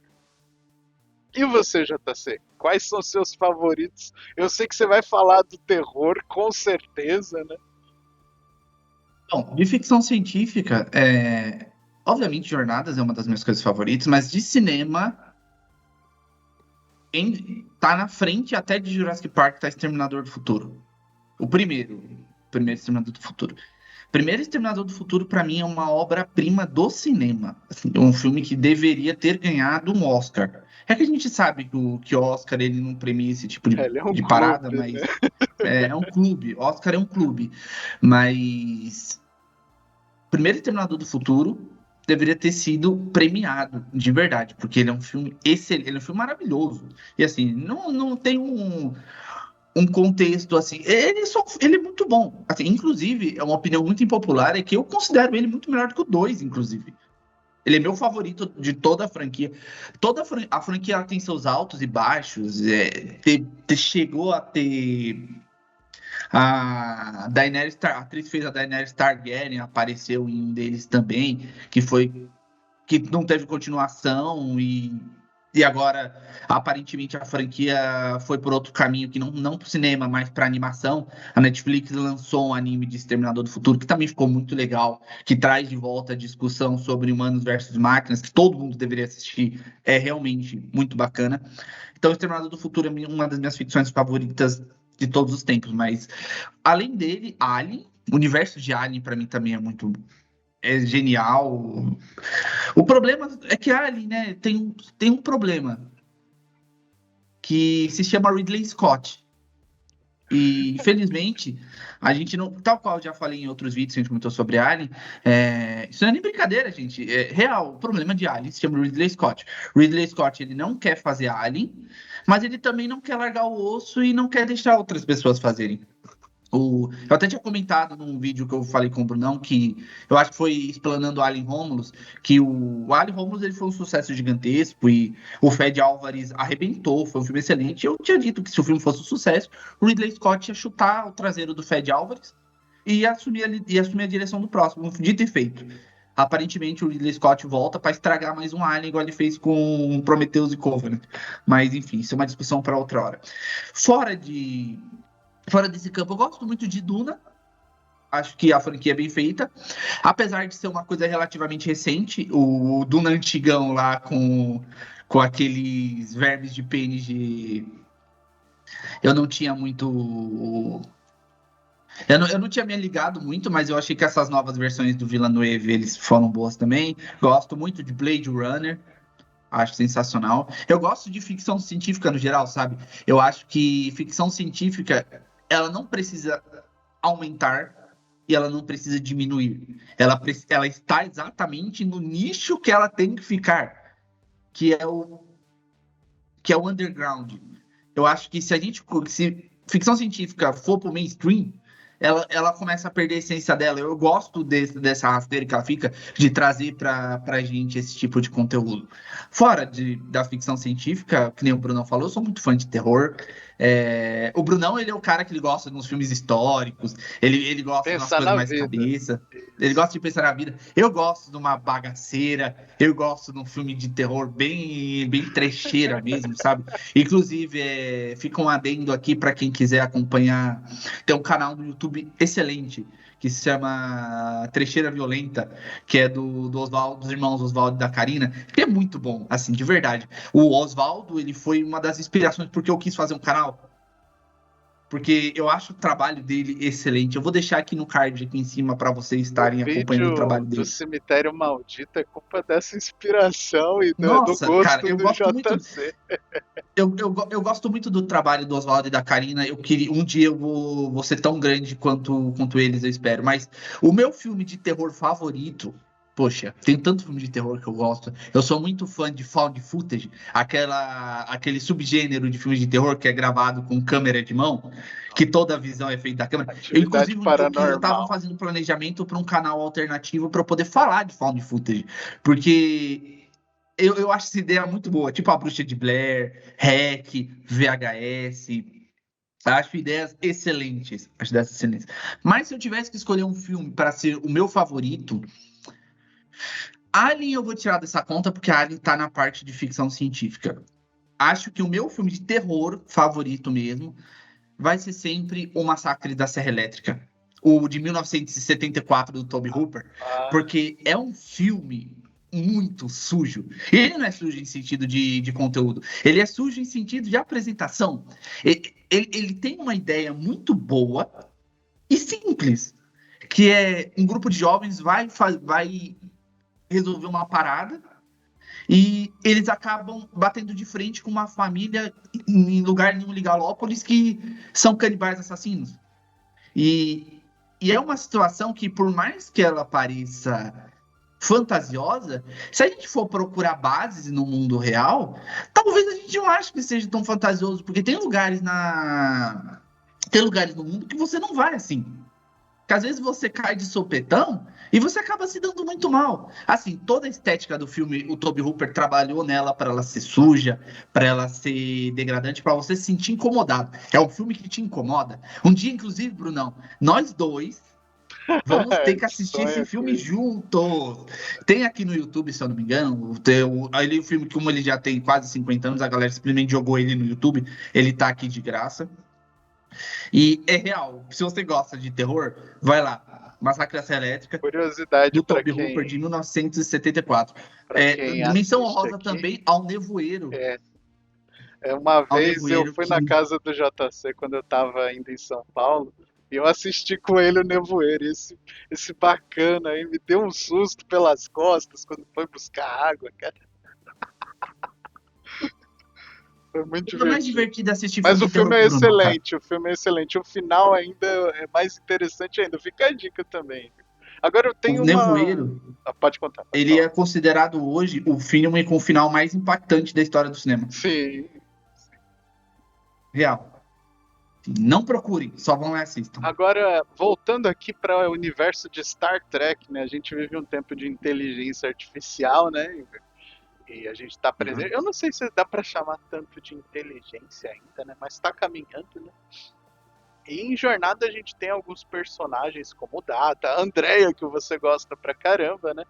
E você, JC? Quais são seus favoritos? Eu sei que você vai falar do terror, com certeza, né? Bom, de ficção científica, obviamente Jornadas é uma das minhas coisas favoritas, mas de cinema tá na frente até de Jurassic Park, tá Exterminador do Futuro. O primeiro Exterminador do Futuro. Primeiro Exterminador do Futuro, para mim, é uma obra-prima do cinema. Assim, um filme que deveria ter ganhado um Oscar. É que a gente sabe que o Oscar ele não premia esse tipo Ele é um de parada, clube, mas né? é um clube. Oscar é um clube. Mas Primeiro Exterminador do Futuro deveria ter sido premiado, de verdade, porque ele é um filme excelente, ele é um filme maravilhoso. E assim, não tem um contexto assim. Ele é muito bom. Assim, inclusive, é uma opinião muito impopular, é que eu considero ele muito melhor do que o 2, inclusive. Ele é meu favorito de toda a franquia. A franquia ela tem seus altos e baixos. Chegou a ter a atriz que fez a Daenerys Targaryen apareceu em um deles também, que não teve continuação e agora aparentemente a franquia foi por outro caminho que não para o cinema, mas para animação. A Netflix lançou um anime de Exterminador do Futuro que também ficou muito legal, que traz de volta a discussão sobre humanos versus máquinas, que todo mundo deveria assistir, é realmente muito bacana. Então, Exterminador do Futuro é uma das minhas ficções favoritas de todos os tempos, mas além dele, Alien, o universo de Alien para mim também é genial. O problema é que Alien, né, tem um problema que se chama Ridley Scott. E infelizmente a gente não, tal qual eu já falei em outros vídeos que a gente comentou sobre Alien, isso não é nem brincadeira, gente, é real. O problema de Alien se chama Ridley Scott. Ridley Scott ele não quer fazer Alien, mas ele também não quer largar o osso e não quer deixar outras pessoas fazerem. Eu até tinha comentado num vídeo que eu falei com o Brunão, que eu acho que foi explanando o Alien Romulus, que o Alien Romulus ele foi um sucesso gigantesco e o Fede Álvares arrebentou, foi um filme excelente. Eu tinha dito que se o filme fosse um sucesso, o Ridley Scott ia chutar o traseiro do Fede Álvares e ia assumir a direção do próximo, dito e feito. Aparentemente o Ridley Scott volta para estragar mais um Alien, igual ele fez com Prometheus e Covenant. Mas enfim, isso é uma discussão para outra hora. Fora desse campo, eu gosto muito de Duna. Acho que a franquia é bem feita. Apesar de ser uma coisa relativamente recente, o Duna antigão lá com aqueles vermes de pênis de. Eu não tinha muito. Eu não tinha me ligado muito, mas eu achei que essas novas versões do Villeneuve eles foram boas também. Gosto muito de Blade Runner. Acho sensacional. Eu gosto de ficção científica no geral, sabe? Eu acho que ficção científica, ela não precisa aumentar e ela não precisa diminuir. Ela está exatamente no nicho que ela tem que ficar, que é o underground. Eu acho que se ficção científica for pro mainstream, ela começa a perder a essência dela. Eu gosto dessa rasteira que ela fica de trazer pra gente esse tipo de conteúdo. Fora da ficção científica, que nem o Brunão falou, eu sou muito fã de terror. O Brunão, ele é o cara que ele gosta de uns filmes históricos, ele gosta de umas Pensar coisas na mais vida. cabeça, ele Isso. gosta de pensar na vida. Eu gosto de uma bagaceira, eu gosto de um filme de terror bem, bem trecheira mesmo, sabe? Inclusive, fica um adendo aqui para quem quiser acompanhar. Tem um canal no YouTube excelente que se chama Trecheira Violenta, que é do Oswaldo, dos irmãos Oswaldo e da Karina, que é muito bom, assim, de verdade. O Oswaldo, ele foi uma das inspirações porque eu quis fazer um canal, porque eu acho o trabalho dele excelente. Eu vou deixar aqui no card aqui em cima para vocês O estarem acompanhando o vídeo trabalho do dele. Cemitério Maldito é culpa dessa inspiração e do Nossa, cara, gosto eu do gosto muito. JC. Eu gosto muito do trabalho do Oswaldo e da Karina. Eu queria um dia eu vou ser tão grande quanto eles, eu espero. Mas o meu filme de terror favorito, poxa, tem tanto filme de terror que eu gosto. Eu sou muito fã de found footage, aquele subgênero de filme de terror que é gravado com câmera de mão, que toda a visão é feita da câmera. Atividade Inclusive, eu tava paranormal. fazendo planejamento para um canal alternativo para eu poder falar de found footage, porque eu acho essa ideia muito boa, tipo a Bruxa de Blair, REC, VHS. Acho ideias excelentes. Acho ideias excelentes. Mas se eu tivesse que escolher um filme para ser o meu favorito, Alien eu vou tirar dessa conta, porque Alien tá na parte de ficção científica. Acho que o meu filme de terror favorito mesmo vai ser sempre O Massacre da Serra Elétrica. O de 1974 do Tobe Hooper, Ah, porque é um filme muito sujo. Ele não é sujo em sentido de conteúdo, ele é sujo em sentido de apresentação. Ele tem uma ideia muito boa e simples, que é um grupo de jovens vai resolver uma parada e eles acabam batendo de frente com uma família em lugar nenhum, Ligalópolis, que são canibais assassinos. E, e é uma situação que, por mais que ela pareça fantasiosa, se a gente for procurar bases no mundo real, talvez a gente não ache que seja tão fantasioso, porque tem lugares no mundo que você não vai assim. Que às vezes você cai de sopetão e você acaba se dando muito mal. Assim, toda a estética do filme, o Tobe Hooper trabalhou nela para ela ser suja, para ela ser degradante, para você se sentir incomodado. É um filme que te incomoda. Um dia, inclusive, Brunão, nós dois vamos ter que assistir esse sonha com filme isso. juntos. Tem aqui no YouTube, se eu não me engano, o filme que, como ele já tem quase 50 anos, a galera simplesmente jogou ele no YouTube, ele tá aqui de graça. E é real. Se você gosta de terror, vai lá. Massacre da Serra Elétrica, Curiosidade do Tobe Hooper, de 1974. para quem Menção assiste honrosa aqui. também ao Nevoeiro. É, uma Ao vez eu Nevoeiro fui que. na casa do JC quando eu tava ainda em São Paulo e eu assisti com ele o Nevoeiro. Esse bacana aí me deu um susto pelas costas quando foi buscar água, cara. Foi muito É mais divertido. divertido assistir Mas filme o de terror filme com é o Bruno, cara. excelente, o filme é excelente. O final ainda é mais interessante ainda. Fica a dica também. Agora eu O tenho uma. Nevoeiro, Ah, pode contar, pode ele falar. é considerado hoje o filme com o final mais impactante da história do cinema. Sim. Real. Não procurem, só vão lá e assistam. Agora, voltando aqui para o universo de Star Trek, né? A gente vive um tempo de inteligência artificial, né? E a gente está presente. Uhum. Eu não sei se dá para chamar tanto de inteligência ainda, né? Mas está caminhando, né? E em Jornada a gente tem alguns personagens como o Data, a Andrea, que você gosta pra caramba, né?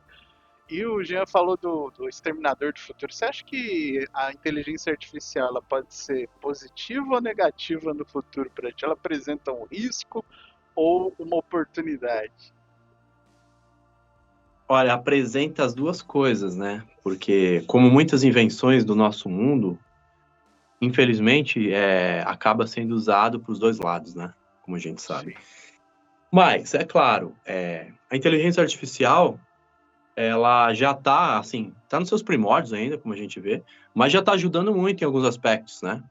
E o Jean falou do Exterminador do Futuro. Você acha que a inteligência artificial ela pode ser positiva ou negativa no futuro para ti? Ela apresenta um risco ou uma oportunidade? Olha, apresenta as duas coisas, né? Porque, como muitas invenções do nosso mundo, infelizmente, acaba sendo usado para os dois lados, né? Como a gente sabe. Sim. Mas, é claro, a inteligência artificial, ela já está, assim, está nos seus primórdios ainda, como a gente vê, mas já está ajudando muito em alguns aspectos, né?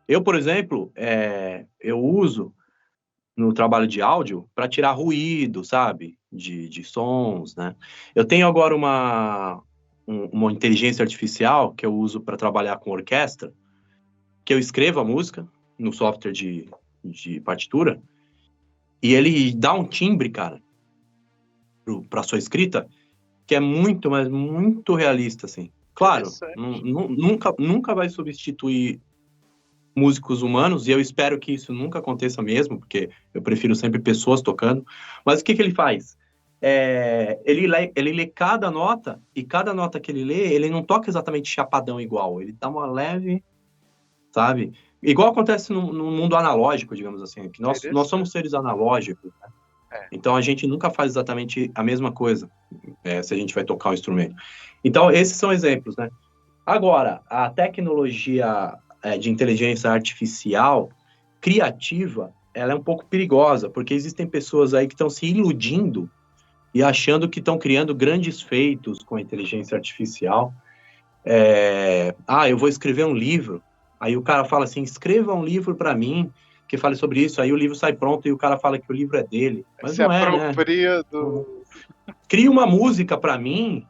Eu, por exemplo, eu uso no trabalho de áudio para tirar ruído, sabe? De sons, né? Eu tenho agora uma inteligência artificial que eu uso para trabalhar com orquestra, que eu escrevo a música no software de partitura, e ele dá um timbre, cara, para sua escrita, que é muito, mas muito realista, assim. Claro, Interessante. nunca vai substituir músicos humanos, e eu espero que isso nunca aconteça mesmo, porque eu prefiro sempre pessoas tocando. Mas o que ele faz? Ele lê cada nota, e cada nota que ele lê, ele não toca exatamente chapadão igual, ele dá uma leve, sabe? Igual acontece no mundo analógico, digamos assim, que nós somos Interessante. seres analógicos, né? É. Então a gente nunca faz exatamente a mesma coisa, se a gente vai tocar um instrumento. Então, esses são exemplos, né? Agora, a tecnologia de inteligência artificial criativa, ela é um pouco perigosa, porque existem pessoas aí que estão se iludindo e achando que estão criando grandes feitos com a inteligência artificial. Eu vou escrever um livro. Aí o cara fala assim, escreva um livro para mim que fale sobre isso. Aí o livro sai pronto e o cara fala que o livro é dele. Mas Se não é, né? apropria do. Cria uma música para mim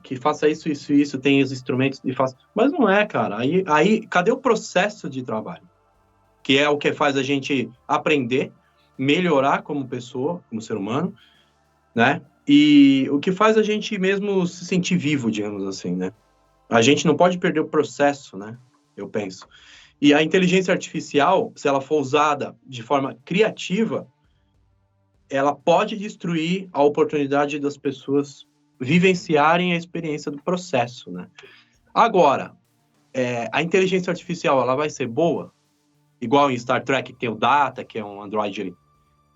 que faça isso, isso, isso, tem os instrumentos e faça. Mas não é, cara. Aí, cadê o processo de trabalho? Que é o que faz a gente aprender, melhorar como pessoa, como ser humano, né? E o que faz a gente mesmo se sentir vivo, digamos assim, né? A gente não pode perder o processo, né? Eu penso. E a inteligência artificial, se ela for usada de forma criativa, ela pode destruir a oportunidade das pessoas vivenciarem a experiência do processo, né? Agora, a inteligência artificial, ela vai ser boa? Igual em Star Trek, que tem o Data, que é um androide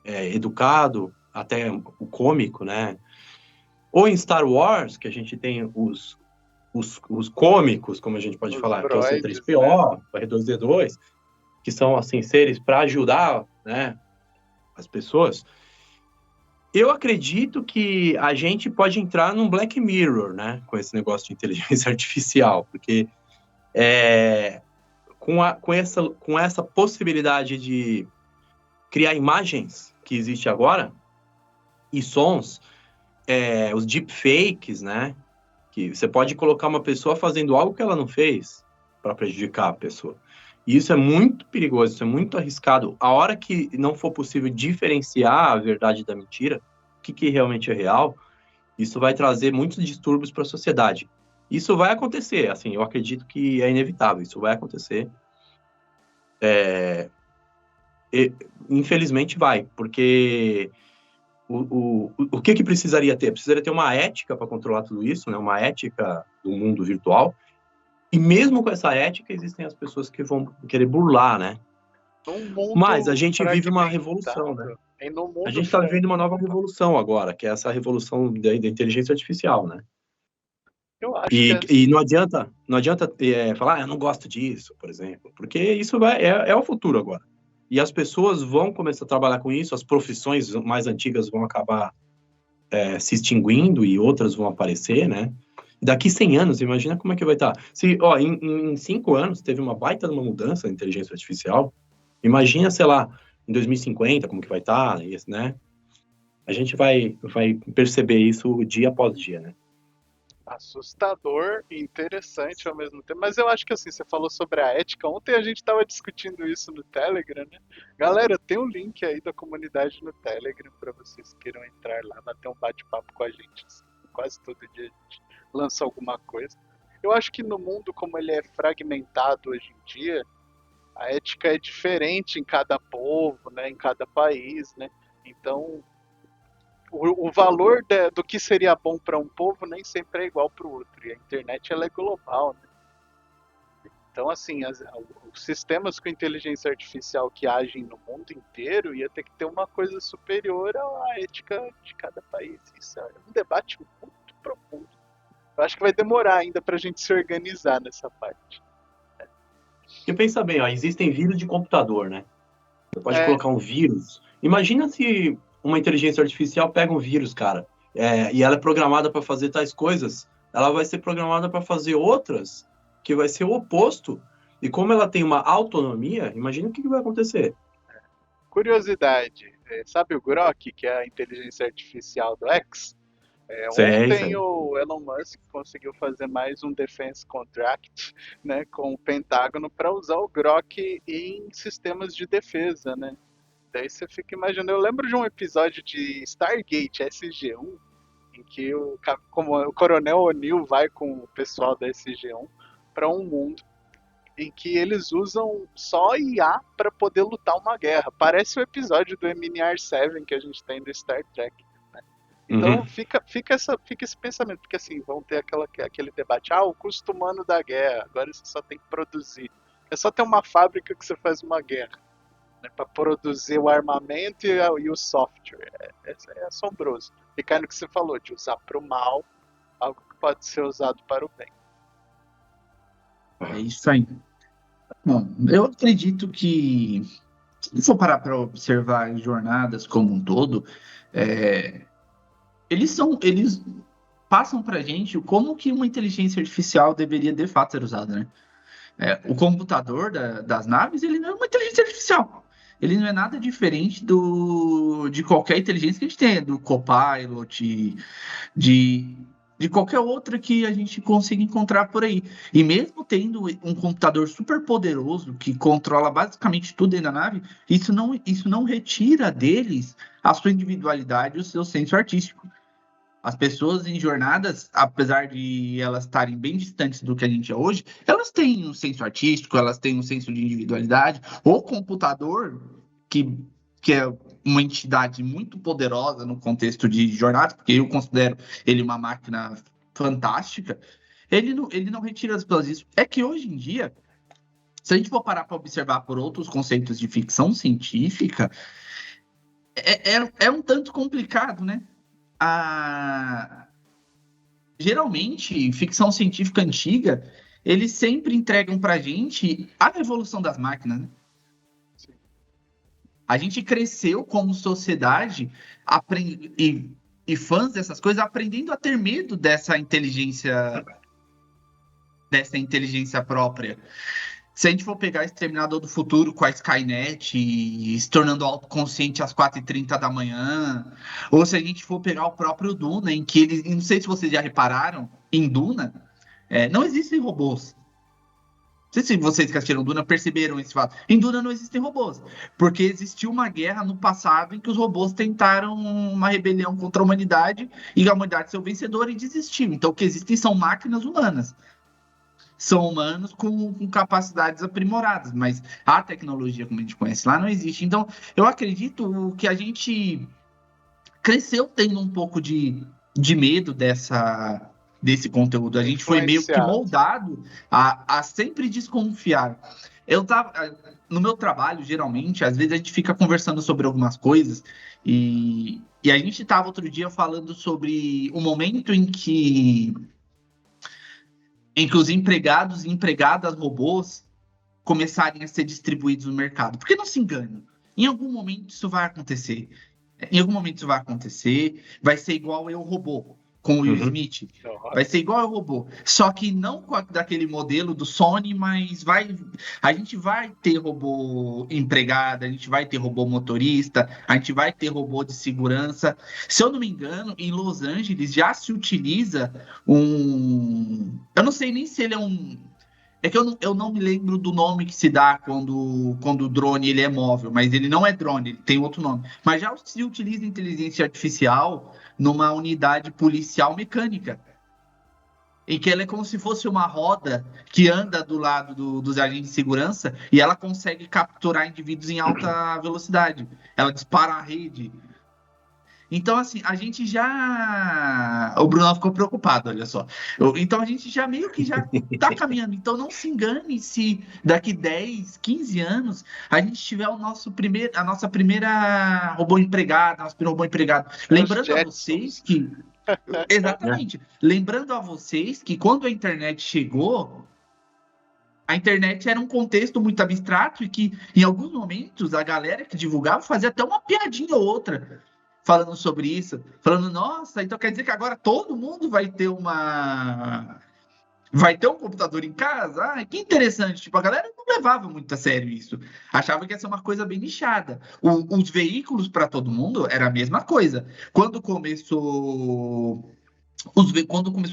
educado, até o cômico, né? Ou em Star Wars, que a gente tem os cômicos, como a gente pode Os falar, que é o droids, né? C3PO, o R2D2, que são, assim, seres para ajudar, né, as pessoas. Eu acredito que a gente pode entrar num Black Mirror, né, com esse negócio de inteligência artificial, porque com essa possibilidade de criar imagens que existe agora e sons, os deepfakes, né, que você pode colocar uma pessoa fazendo algo que ela não fez para prejudicar a pessoa. E isso é muito perigoso, isso é muito arriscado. A hora que não for possível diferenciar a verdade da mentira, o que realmente é real, isso vai trazer muitos distúrbios para a sociedade. Isso vai acontecer, assim, eu acredito que é inevitável, isso vai acontecer. Infelizmente vai, porque o que precisaria ter? Precisaria ter uma ética para controlar tudo isso, né? Uma ética do mundo virtual. E mesmo com essa ética, existem as pessoas que vão querer burlar, né? Num Mas a mundo gente vive uma revolução, né? fragmentado. E no A mundo gente está vivendo uma nova revolução agora, que é essa revolução da inteligência artificial, né? eu acho que E não adianta falar, eu não gosto disso, por exemplo, porque isso é o futuro agora. E as pessoas vão começar a trabalhar com isso, as profissões mais antigas vão acabar se extinguindo e outras vão aparecer, né? E daqui 100 anos, imagina como é que vai estar. Se, em 5 anos teve uma baita de uma mudança na inteligência artificial, imagina, sei lá, em 2050 como que vai estar, né? A gente vai perceber isso dia após dia, né? assustador e interessante ao mesmo tempo. Mas eu acho que assim, você falou sobre a ética. Ontem a gente estava discutindo isso no Telegram, né? Galera, tem um link aí da comunidade no Telegram para vocês queiram entrar lá, bater um bate-papo com a gente. Assim. Quase todo dia a gente lança alguma coisa. Eu acho que no mundo como ele é fragmentado hoje em dia, a ética é diferente em cada povo, né? Em cada país, né? Então, o valor do que seria bom para um povo nem sempre é igual para o outro. E a internet ela é global, né? Então, assim, os sistemas com inteligência artificial que agem no mundo inteiro ia ter que ter uma coisa superior à ética de cada país. Isso é um debate muito profundo. Eu acho que vai demorar ainda para a gente se organizar nessa parte. Porque pensa bem, ó, existem vírus de computador, né? Você pode É, colocar um vírus. Imagina se uma inteligência artificial pega um vírus, cara, e ela é programada para fazer tais coisas, ela vai ser programada para fazer outras que vai ser o oposto. E como ela tem uma autonomia, imagina o que vai acontecer. curiosidade, sabe o Grok, que é a inteligência artificial do X? Sei, Ontem sei. o Elon Musk conseguiu fazer mais um defense contract, né, com o Pentágono para usar o Grok em sistemas de defesa, né? Daí você fica imaginando. Eu lembro de um episódio de Stargate SG-1 em que como o Coronel O'Neill vai com o pessoal da SG-1 para um mundo em que eles usam só IA para poder lutar uma guerra. Parece o episódio do MNR7 que a gente tem do Star Trek. Então Uhum. fica esse pensamento, porque assim, vão ter aquele debate, o custo humano da guerra, agora você só tem que produzir. É só ter uma fábrica que você faz uma guerra, né, para produzir o armamento e o software. É assombroso. E cai no que você falou, de usar para o mal algo que pode ser usado para o bem. É isso aí. Bom, eu acredito que, se for parar para observar as jornadas como um todo, é, eles passam para a gente como que uma inteligência artificial deveria de fato ser usada, né? O computador das naves, ele não é uma inteligência artificial. Ele não é nada diferente de qualquer inteligência que a gente tenha, do Copilot, de, de qualquer outra que a gente consiga encontrar por aí. E mesmo tendo um computador super poderoso que controla basicamente tudo dentro da nave, isso não retira deles a sua individualidade e o seu senso artístico. As pessoas em jornadas, apesar de elas estarem bem distantes do que a gente é hoje, elas têm um senso artístico, elas têm um senso de individualidade. O computador, que, que é uma entidade muito poderosa no contexto de jornadas, porque eu considero ele uma máquina fantástica, ele não retira as pessoas disso. É que hoje em dia, se a gente for parar para observar por outros conceitos de ficção científica, é um tanto complicado, né? A, Geralmente, ficção científica antiga, eles sempre entregam pra gente a evolução das máquinas, né? A gente cresceu como sociedade e fãs dessas coisas aprendendo a ter medo dessa inteligência própria. Se a gente for pegar Exterminador do Futuro com a Skynet e se tornando autoconsciente às 4h30 da manhã, ou se a gente for pegar o próprio Duna, em que eles, não sei se vocês já repararam, em Duna, não existem robôs. Não sei se vocês que assistiram Duna perceberam esse fato. Em Duna não existem robôs, porque existiu uma guerra no passado em que os robôs tentaram uma rebelião contra a humanidade e a humanidade seu vencedor e desistiu. Então o que existem são máquinas humanas. São humanos com capacidades aprimoradas, mas a tecnologia, como a gente conhece lá, não existe. Então, eu acredito que a gente cresceu tendo um pouco de medo desse conteúdo. A gente foi meio que Influenciado. moldado a sempre desconfiar. No meu trabalho, geralmente, às vezes a gente fica conversando sobre algumas coisas e a gente estava outro dia falando sobre o momento em que os empregados e empregadas robôs começarem a ser distribuídos no mercado. Porque não se engane, em algum momento isso vai acontecer. Em algum momento isso vai acontecer, vai ser igual Eu, Robô, com o Will Smith. Vai ser igual Eu, Robô. Só que não daquele modelo do Sony, mas a gente vai ter robô empregado, a gente vai ter robô motorista, a gente vai ter robô de segurança. Se eu não me engano, em Los Angeles já se utiliza um... Eu não sei nem se ele é um... É que eu não me lembro do nome que se dá quando o drone ele é móvel, mas ele não é drone, ele tem outro nome. Mas já se utiliza inteligência artificial numa unidade policial mecânica, em que ela é como se fosse uma roda que anda do lado dos agentes de segurança e ela consegue capturar indivíduos em alta velocidade. Ela dispara a rede. Então, assim, a gente já... O Bruno ficou preocupado, olha só. Então, a gente já meio que já tá caminhando. Então, não se engane se daqui 10, 15 anos a gente tiver a nossa primeira robô empregada, nosso primeiro robô empregado. Lembrando a vocês que... Exatamente. Lembrando a vocês que quando a internet chegou, a internet era um contexto muito abstrato e que, em alguns momentos, a galera que divulgava fazia até uma piadinha ou outra falando sobre isso, falando, nossa, então quer dizer que agora todo mundo vai ter um computador em casa? Ah, que interessante. Tipo, a galera não levava muito a sério isso. Achava que ia ser uma coisa bem nichada. Os veículos para todo mundo era a mesma coisa. Quando começou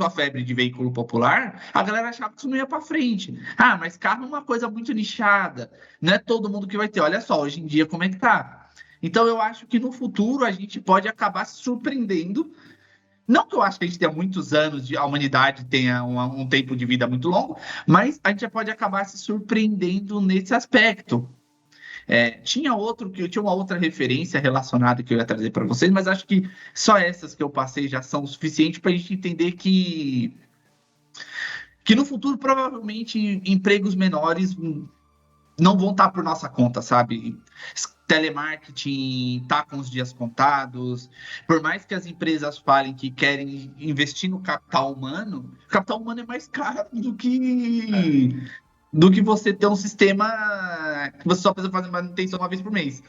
a febre de veículo popular, a galera achava que isso não ia para frente. Ah, mas carro é uma coisa muito nichada. Não é todo mundo que vai ter. Olha só, hoje em dia, como é que tá? Então, eu acho que no futuro a gente pode acabar se surpreendendo. Não que eu acho que a gente tenha muitos anos, a humanidade tenha um tempo de vida muito longo, mas a gente já pode acabar se surpreendendo nesse aspecto. Tinha uma outra referência relacionada que eu ia trazer para vocês, mas acho que só essas que eu passei já são o suficiente para a gente entender que no futuro provavelmente empregos menores não vão estar por nossa conta, sabe? Telemarketing tá com os dias contados. Por mais que as empresas falem que querem investir no capital humano, o capital humano é mais caro do que você ter um sistema que você só precisa fazer manutenção uma vez por mês.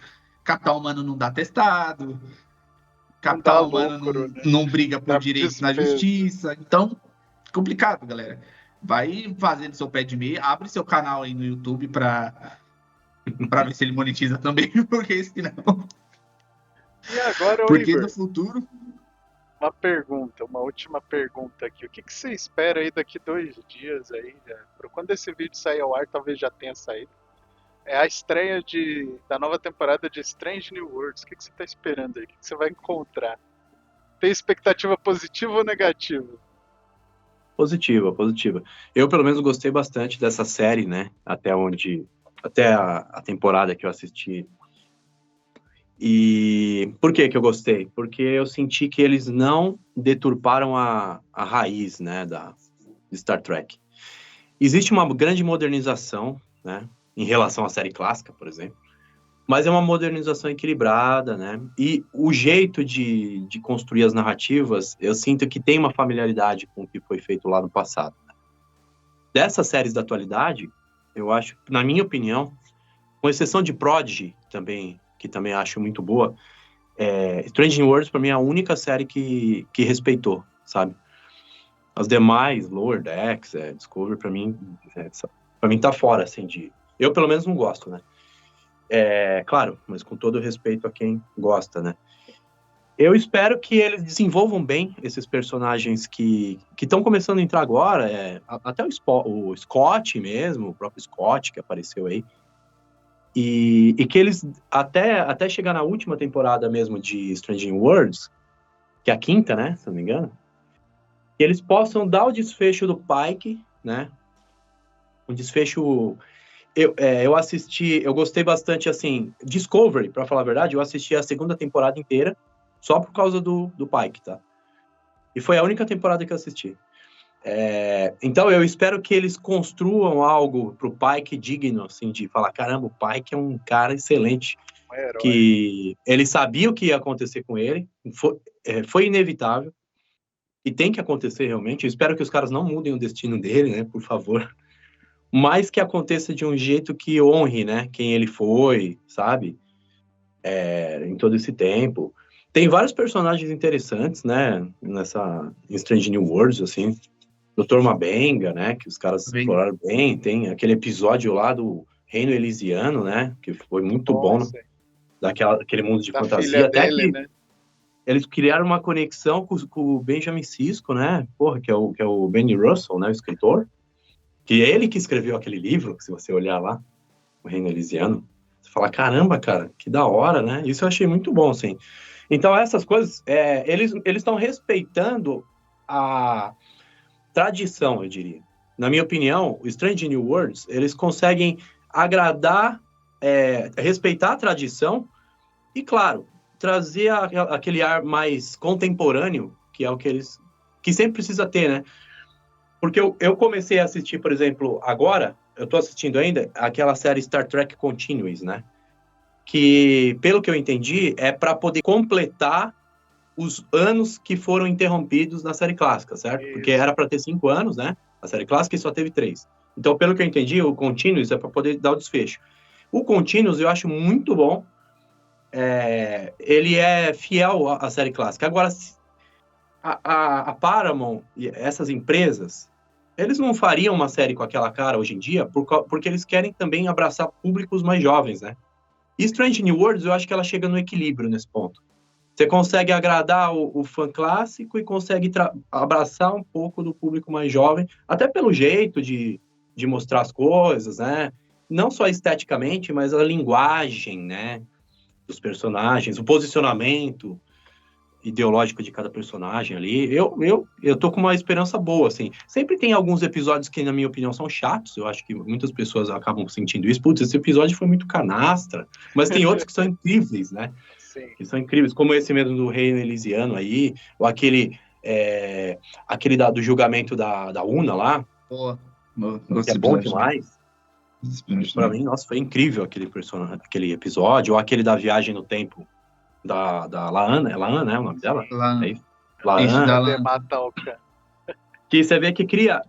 Capital humano não dá atestado, capital humano lucro, né? não briga por Dá direitos na despesa. justiça. Então, complicado, galera. Vai fazendo seu pé de meia, abre seu canal aí no YouTube para ver se ele monetiza também, porque senão. E agora, Porque Igor, no futuro. uma última pergunta aqui. O que você espera aí daqui 2 dias aí? Para quando esse vídeo sair ao ar, talvez já tenha saído. É a estreia da nova temporada de Strange New Worlds. O que você está esperando aí? O que você vai encontrar? Tem expectativa positiva ou negativa? Positiva, positiva. Eu, pelo menos, gostei bastante dessa série, né? Até a temporada que eu assisti. E por que eu gostei? Porque eu senti que eles não deturparam a raiz, né, de Star Trek. Existe uma grande modernização, né, em relação à série clássica, por exemplo, mas é uma modernização equilibrada, né, e o jeito de construir as narrativas, eu sinto que tem uma familiaridade com o que foi feito lá no passado. Né? Dessas séries da atualidade, eu acho, na minha opinião, com exceção de Prodigy, que também acho muito boa, Strange New Worlds, para mim, é a única série que respeitou, sabe? As demais, Lower Decks, Discovery, para mim tá fora, assim, eu, pelo menos, não gosto, né? Claro, mas com todo o respeito a quem gosta, né? Eu espero que eles desenvolvam bem esses personagens que estão começando a entrar agora, até o Scott mesmo, o próprio Scott, que apareceu aí, e que eles, até chegar na última temporada mesmo de Strange New Worlds, que é a 5ª, né, se não me engano, que eles possam dar o desfecho do Pike, né, um desfecho... Eu assisti, eu gostei bastante, assim, Discovery, pra falar a verdade, eu assisti a 2ª temporada inteira, só por causa do Pike, tá? E foi a única temporada que eu assisti. Então, eu espero que eles construam algo pro Pike digno, assim, de falar, caramba, o Pike é um cara excelente, Um herói. que ele sabia o que ia acontecer com ele, foi inevitável, e tem que acontecer realmente. Eu espero que os caras não mudem o destino dele, né, por favor, mas que aconteça de um jeito que honre, né, quem ele foi, sabe, em todo esse tempo. Tem vários personagens interessantes, né, em Strange New Worlds, assim, Dr. Mabenga, né, que os caras exploraram bem, tem aquele episódio lá do Reino Elisiano, né, que foi muito bom, daquele mundo de fantasia, filha até dele, que né? eles criaram uma conexão com o Benjamin Sisko, né, que é o Benny Russell, né, o escritor, que é ele que escreveu aquele livro, que se você olhar lá, o Reino Elisiano, você fala, caramba, cara, que da hora, né, isso eu achei muito bom, assim. Então, essas coisas, eles estão respeitando a tradição, eu diria. Na minha opinião, o Strange New Worlds, eles conseguem agradar, respeitar a tradição e, claro, trazer aquele ar mais contemporâneo, que é o que sempre precisa ter, né? Porque eu comecei a assistir, por exemplo, agora, eu tô assistindo ainda, aquela série Star Trek Continuous, né? Que, pelo que eu entendi, é para poder completar os anos que foram interrompidos na série clássica, certo? Isso. Porque era para ter 5 anos, né? A série clássica e só teve 3. Então, pelo que eu entendi, o Continuous é para poder dar o desfecho. O Continuous eu acho muito bom. Ele é fiel à série clássica. Agora, a Paramount e essas empresas, eles não fariam uma série com aquela cara hoje em dia porque eles querem também abraçar públicos mais jovens, né? E Strange New Worlds, eu acho que ela chega no equilíbrio nesse ponto. Você consegue agradar o fã clássico e consegue abraçar um pouco do público mais jovem, até pelo jeito de mostrar as coisas, né? Não só esteticamente, mas a linguagem, né? Dos personagens, o posicionamento ideológico de cada personagem ali. Eu tô com uma esperança boa, assim. Sempre tem alguns episódios que, na minha opinião, são chatos. Eu acho que muitas pessoas acabam sentindo isso. Putz, esse episódio foi muito canastra. Mas tem outros que são incríveis, né? Sim. Que são incríveis, como esse mesmo do Reino Elisiano aí, ou aquele do julgamento da Una lá, Boa. que é bom demais. Pra mim, nossa, foi incrível aquele episódio, ou aquele da viagem no tempo da Laana, é Laana, né, o nome dela? Laana. É isso? Laana. Isso, da Cadê Laana. Matalca? Que você vê que cria,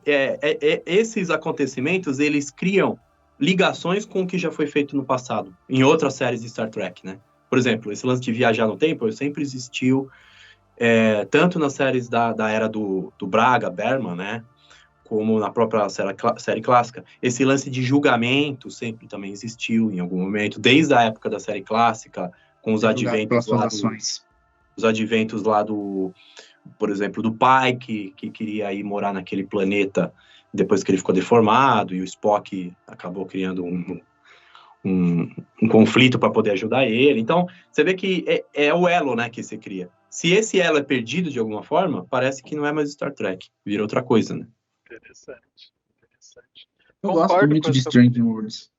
esses acontecimentos, eles criam ligações com o que já foi feito no passado, em outras séries de Star Trek, né? Por exemplo, esse lance de viajar no tempo sempre existiu, tanto nas séries da era do Braga, Berman, né? Como na própria série clássica. Esse lance de julgamento sempre também existiu em algum momento, desde a época da série clássica, com os adventos lá por exemplo, do pai que queria ir morar naquele planeta depois que ele ficou deformado, e o Spock acabou criando um conflito para poder ajudar ele. Então, você vê que é o elo, né, que você cria. Se esse elo é perdido de alguma forma, parece que não é mais Star Trek, vira outra coisa, né? Interessante. Eu gosto muito de Strange New Worlds.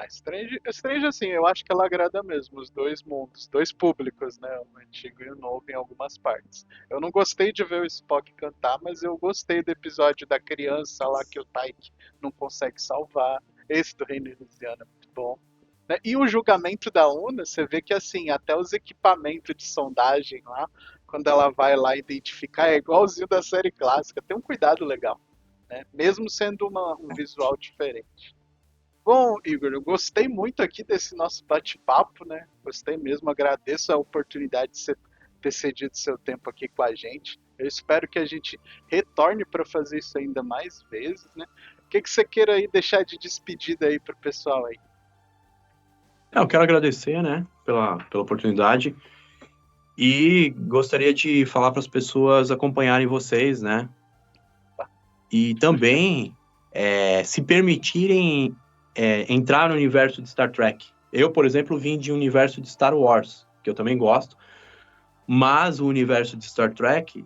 Strange, assim, eu acho que ela agrada mesmo os dois mundos, dois públicos, né? O antigo e o novo em algumas partes. Eu não gostei de ver o Spock cantar, mas eu gostei do episódio da criança lá que o Tyke não consegue salvar. Esse do Reino Elisiano é muito bom. Né? E o julgamento da Una, você vê que assim, até os equipamentos de sondagem lá, quando ela vai lá identificar, é igualzinho da série clássica. Tem um cuidado legal, né? Mesmo sendo um visual diferente. Bom, Igor, eu gostei muito aqui desse nosso bate-papo, né? Gostei mesmo, agradeço a oportunidade de você ter cedido seu tempo aqui com a gente. Eu espero que a gente retorne para fazer isso ainda mais vezes, né? O que você queira aí deixar de despedida aí pro pessoal aí? Eu quero agradecer, né, pela oportunidade, e gostaria de falar para as pessoas acompanharem vocês, né? E também se permitirem entrar no universo de Star Trek. Eu, por exemplo, vim de um universo de Star Wars, que eu também gosto, mas o universo de Star Trek,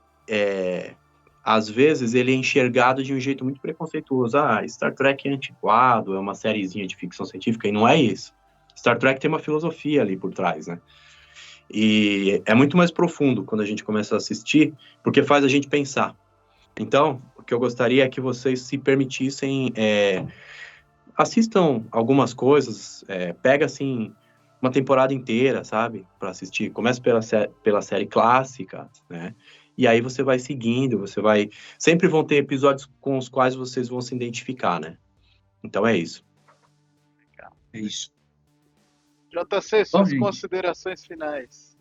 às vezes, ele é enxergado de um jeito muito preconceituoso. Star Trek é antiquado, é uma sériezinha de ficção científica, e não é isso. Star Trek tem uma filosofia ali por trás, né? E é muito mais profundo quando a gente começa a assistir, porque faz a gente pensar. Então, o que eu gostaria é que vocês se permitissem assistam algumas coisas, pega assim uma temporada inteira, sabe, para assistir. Começa pela série clássica, né? E aí você vai seguindo, sempre vão ter episódios com os quais vocês vão se identificar, né? Então é isso. É isso. JC, suas considerações finais.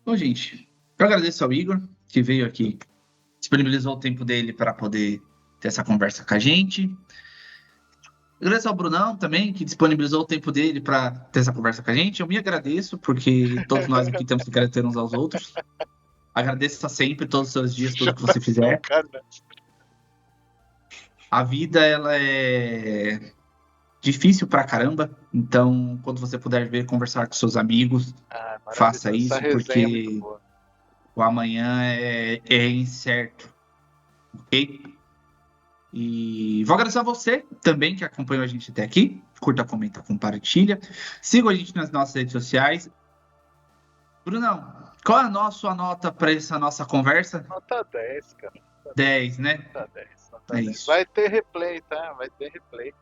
Bom, gente, eu agradeço ao Igor, que veio aqui, disponibilizou o tempo dele para poder ter essa conversa com a gente. Agradeço ao Brunão também, que disponibilizou o tempo dele para ter essa conversa com a gente. Eu me agradeço, porque todos nós aqui temos que agradecer uns aos outros. Agradeça sempre, todos os seus dias, tudo que você fizer. A vida, ela é difícil pra caramba, então, quando você puder ver, conversar com seus amigos, faça isso, porque o amanhã é incerto, ok? E vou agradecer a você também que acompanhou a gente até aqui. Curta, comenta, compartilha. Siga a gente nas nossas redes sociais. Brunão, qual é a sua nota para essa nossa conversa? Nota 10, cara. 10, né? Nota 10, nota É 10. isso. Vai ter replay, tá? Vai ter replay.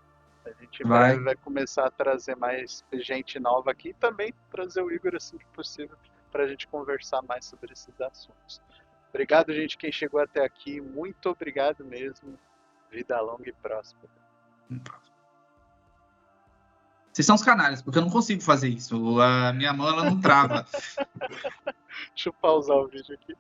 A gente em Vai. breve vai começar a trazer mais gente nova aqui e também trazer o Igor assim que possível para a gente conversar mais sobre esses assuntos. Obrigado, gente, quem chegou até aqui. Muito obrigado mesmo. Vida longa e próspera. Vocês são os canalhas, porque eu não consigo fazer isso. A minha mão ela não trava. Deixa eu pausar o vídeo aqui.